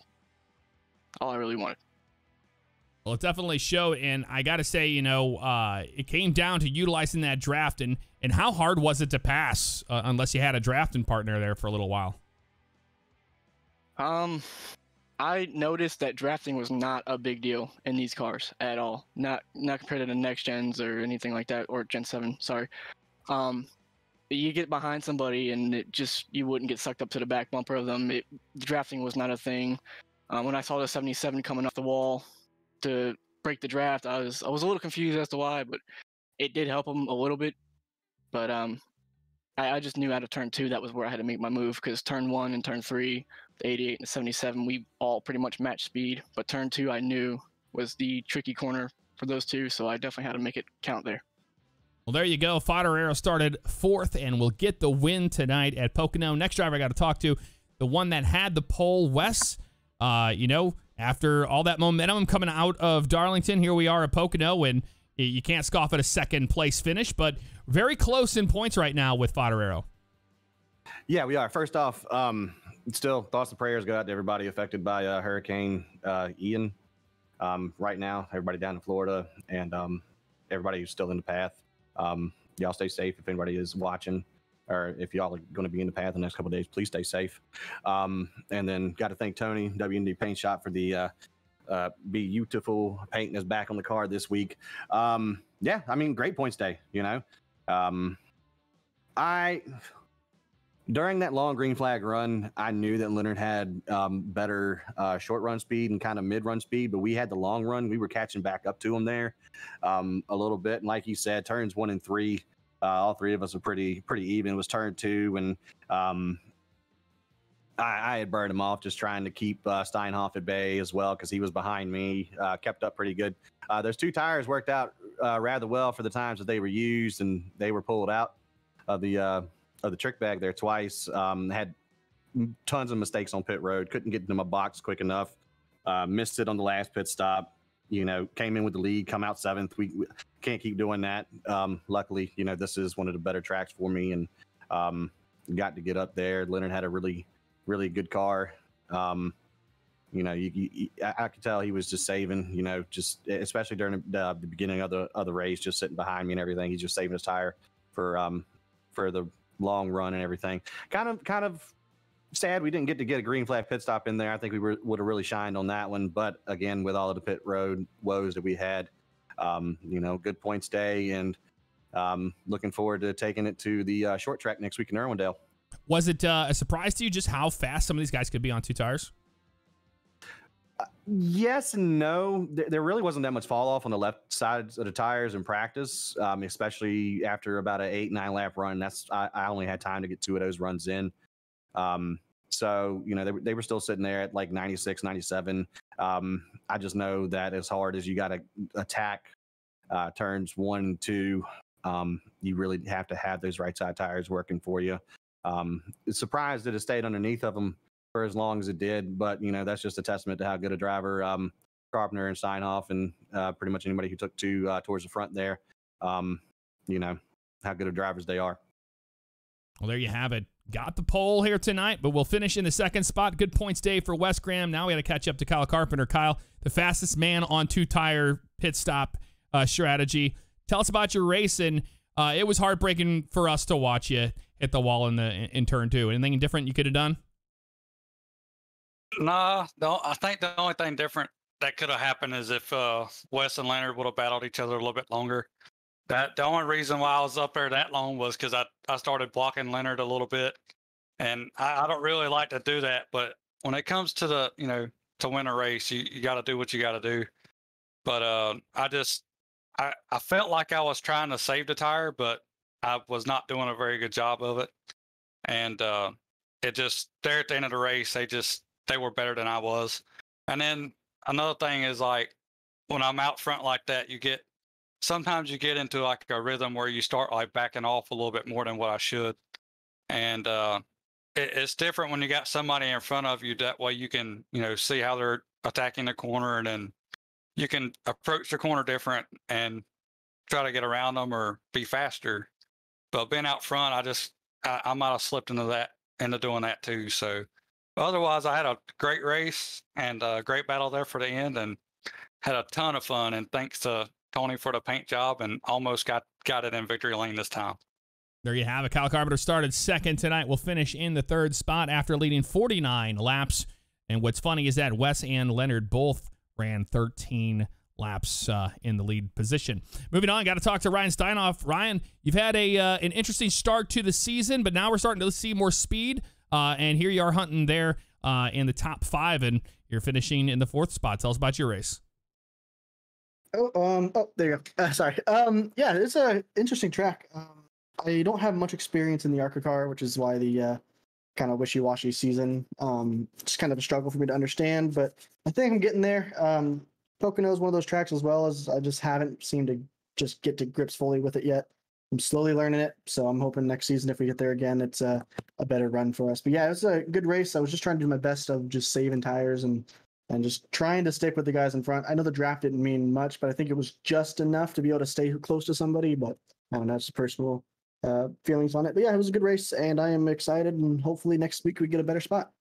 all I really wanted. Well, it definitely showed, and I got to say, you know, it came down to utilizing that draft, and how hard was it to pass unless you had a drafting partner there for a little while? I noticed that drafting was not a big deal in these cars at all. Not compared to the next gens or anything like that, or Gen 7, sorry. You get behind somebody and it just, you wouldn't get sucked up to the back bumper of them. Drafting was not a thing. When I saw the 77 coming off the wall to break the draft, I was a little confused as to why, but it did help him a little bit. But I just knew out of turn 2 that was where I had to make my move, because turn 1 and turn 3, the 88 and the 77, we all pretty much matched speed. But turn 2 I knew was the tricky corner for those two, so I definitely had to make it count there. Well, there you go. Fodoro started 4th and will get the win tonight at Pocono. Next driver I got to talk to, the one that had the pole, Wes. You know, after all that momentum coming out of Darlington, here we are at Pocono, and you can't scoff at a second-place finish, but very close in points right now with Fodoro. Yeah, we are. First off, still thoughts and prayers go out to everybody affected by Hurricane Ian. Right now, everybody down in Florida and everybody who's still in the path. Y'all stay safe if anybody is watching, or if y'all are going to be in the path the next couple of days, please stay safe. And then got to thank Tony, WND Paint Shop, for the beautiful painting us back on the car this week. Yeah, I mean, great points day, you know. During that long green flag run, I knew that Leonard had better short run speed and kind of mid run speed, but we had the long run. We were catching back up to him there a little bit. And like you said, turns 1 and 3, all three of us were pretty even. It was turn 2, and I had burned him off just trying to keep Steinhoff at bay as well, because he was behind me, kept up pretty good. Those 2 tires worked out rather well for the times that they were used, and they were pulled out of the trick bag there twice. Had tons of mistakes on pit road, couldn't get into my box quick enough, missed it on the last pit stop, you know, came in with the lead, come out 7th. We can't keep doing that. Luckily, you know, this is one of the better tracks for me, and got to get up there. Leonard had a really good car. You know, I could tell he was just saving, you know, just especially during the beginning of the race, just sitting behind me and everything. He's just saving his tire for the long run and everything. Kind of sad we didn't get to get a green flag pit stop in there. I think we would have really shined on that one. But again, with all of the pit road woes that we had, you know, good points day, and looking forward to taking it to the short track next week in Irwindale. Was it a surprise to you just how fast some of these guys could be on 2 tires? Yes and no. There really wasn't that much fall off on the left sides of the tires in practice, especially after about an 8-9 lap run. I only had time to get 2 of those runs in. So, you know, they were still sitting there at like 96, 97. I just know that as hard as you got to attack turns 1 and 2, you really have to have those right side tires working for you. Surprised that it stayed underneath of them for as long as it did, but you know, that's just a testament to how good a driver Carpenter and Steinhoff and pretty much anybody who took 2 towards the front there, you know, how good of drivers they are. Well, there you have it. Got the pole here tonight, but we'll finish in the 2nd spot. Good points day for Wes Graham. Now we got to catch up to Kyle Carpenter. Kyle, the fastest man on 2-tire pit stop strategy. Tell us about your race, and it was heartbreaking for us to watch you hit the wall in turn 2. Anything different you could have done? Nah, no. I think the only thing different that could have happened is if Wes and Leonard would have battled each other a little bit longer. That the only reason why I was up there that long was because I started blocking Leonard a little bit, and I don't really like to do that. But when it comes to the to win a race, you got to do what you got to do. But I felt like I was trying to save the tire, but I was not doing a very good job of it. And it just there at the end of the race, they were better than I was. And then another thing is like when I'm out front like that, sometimes you get into like a rhythm where you start like backing off a little bit more than what I should. And it's different when you got somebody in front of you. That way you can, see how they're attacking the corner, and then you can approach the corner different and try to get around them or be faster. But being out front, I might have slipped into doing that too. So otherwise, I had a great race and a great battle there for the end, and had a ton of fun. And thanks to Tony for the paint job, and almost got it in victory lane this time. There you have it. Kyle Carpenter started second tonight. Will finish in the third spot after leading 49 laps. And what's funny is that Wes and Leonard both ran 13 laps in the lead position. Moving on, got to talk to Ryan Steinhoff. Ryan, you've had an interesting start to the season, but now we're starting to see more speed. And here you are hunting there in the top 5, and you're finishing in the 4th spot. Tell us about your race. There you go. Sorry. Yeah, it's an interesting track. I don't have much experience in the ARCA car, which is why the kind of wishy-washy season. It's kind of a struggle for me to understand, but I think I'm getting there. Pocono is one of those tracks as well, as I just haven't seemed to just get to grips fully with it yet. I'm slowly learning it, so I'm hoping next season, if we get there again, it's a better run for us. But yeah, it was a good race. I was just trying to do my best of just saving tires and just trying to stick with the guys in front. I know the draft didn't mean much, but I think it was just enough to be able to stay close to somebody. But I don't know, it's personal feelings on it. But yeah, it was a good race, and I am excited, and hopefully next week we get a better spot.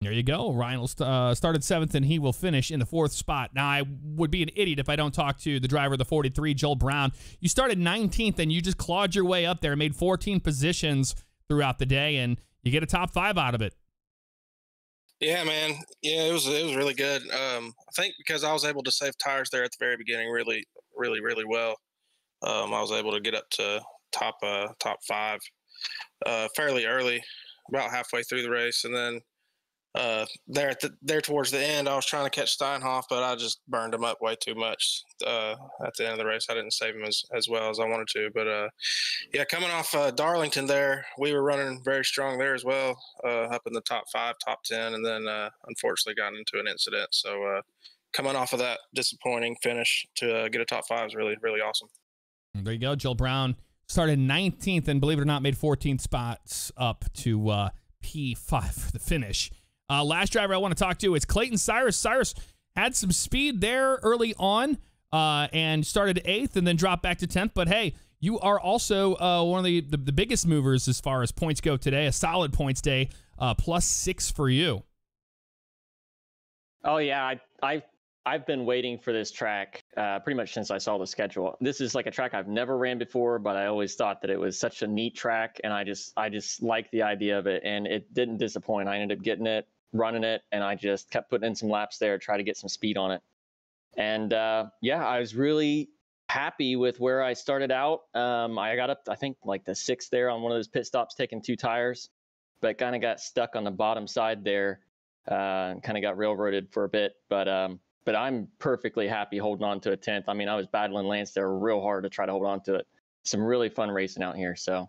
There you go. Ryan will start at 7th, and he will finish in the 4th spot. Now, I would be an idiot if I don't talk to the driver of the 43, Joel Brown. You started 19th, and you just clawed your way up there, made 14 positions throughout the day, and you get a top 5 out of it. Yeah, man. Yeah, it was really good. I think because I was able to save tires there at the very beginning really, really, really well. I was able to get up to top 5 fairly early, about halfway through the race, and then there towards the end, I was trying to catch Steinhoff, but I just burned him up way too much at the end of the race. I didn't save him as well as I wanted to. But yeah, coming off Darlington there, we were running very strong there as well, up in the top 5, top 10, and then unfortunately got into an incident. So coming off of that disappointing finish to get a top 5 is really, really awesome. There you go. Joel Brown started 19th and, believe it or not, made 14 spots up to P5 for the finish. Last driver I want to talk to is Clayton Cyrus. Cyrus had some speed there early on and started 8th and then dropped back to 10th. But, hey, you are also one of the biggest movers as far as points go today. A solid points day, +6 for you. Oh, yeah. I've been waiting for this track pretty much since I saw the schedule. This is like a track I've never ran before, but I always thought that it was such a neat track, and I just like the idea of it, and it didn't disappoint. I ended up getting it, running it, and I just kept putting in some laps there, try to get some speed on it. And yeah, I was really happy with where I started out. I got up, I think, like the 6th there on one of those pit stops, taking 2 tires, but kind of got stuck on the bottom side there, and kind of got railroaded for a bit. But I'm perfectly happy holding on to a 10th. I mean, I was battling Lance there real hard to try to hold on to it. Some really fun racing out here. So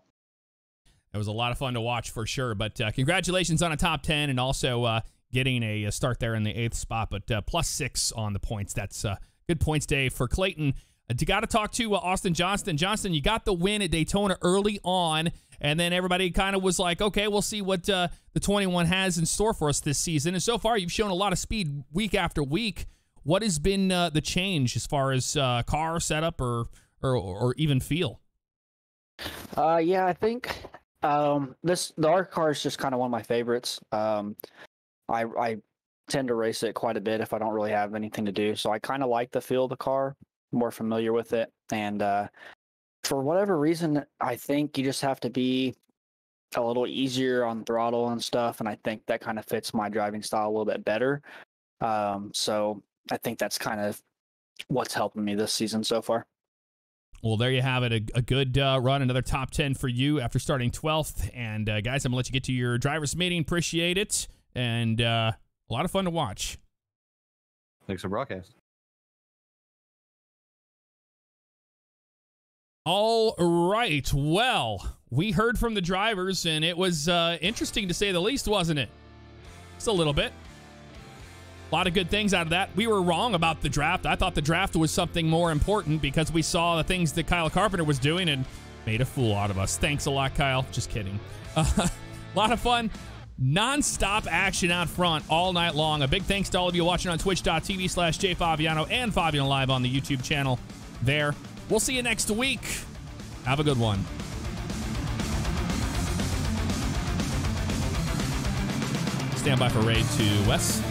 it was a lot of fun to watch for sure. But congratulations on a top 10 and also getting a start there in the 8th spot. But +6 on the points. That's a good points day for Clayton. You got to talk to Austin Johnston. Johnston, you got the win at Daytona early on, and then everybody kind of was like, okay, we'll see what the 21 has in store for us this season. And so far, you've shown a lot of speed week after week. What has been the change as far as car setup or even feel? Yeah, I think the ARC car is just kind of one of my favorites. I tend to race it quite a bit if I don't really have anything to do. So I kind of like the feel of the car, more familiar with it. And for whatever reason, I think you just have to be a little easier on throttle and stuff. And I think that kind of fits my driving style a little bit better. So I think that's kind of what's helping me this season so far. Well, there you have it. A good run, another top 10 for you after starting 12th. And, guys, I'm going to let you get to your driver's meeting. Appreciate it. And a lot of fun to watch. Thanks for broadcast. All right. Well, we heard from the drivers, and it was interesting to say the least, wasn't it? Just a little bit. A lot of good things out of that. We were wrong about the draft. I thought the draft was something more important because we saw the things that Kyle Carpenter was doing and made a fool out of us. Thanks a lot, Kyle. Just kidding. A lot of fun. Non-stop action out front all night long. A big thanks to all of you watching on twitch.tv/jfavignano and Favignano Live on the YouTube channel there. We'll see you next week. Have a good one. Stand by for raid to Wes.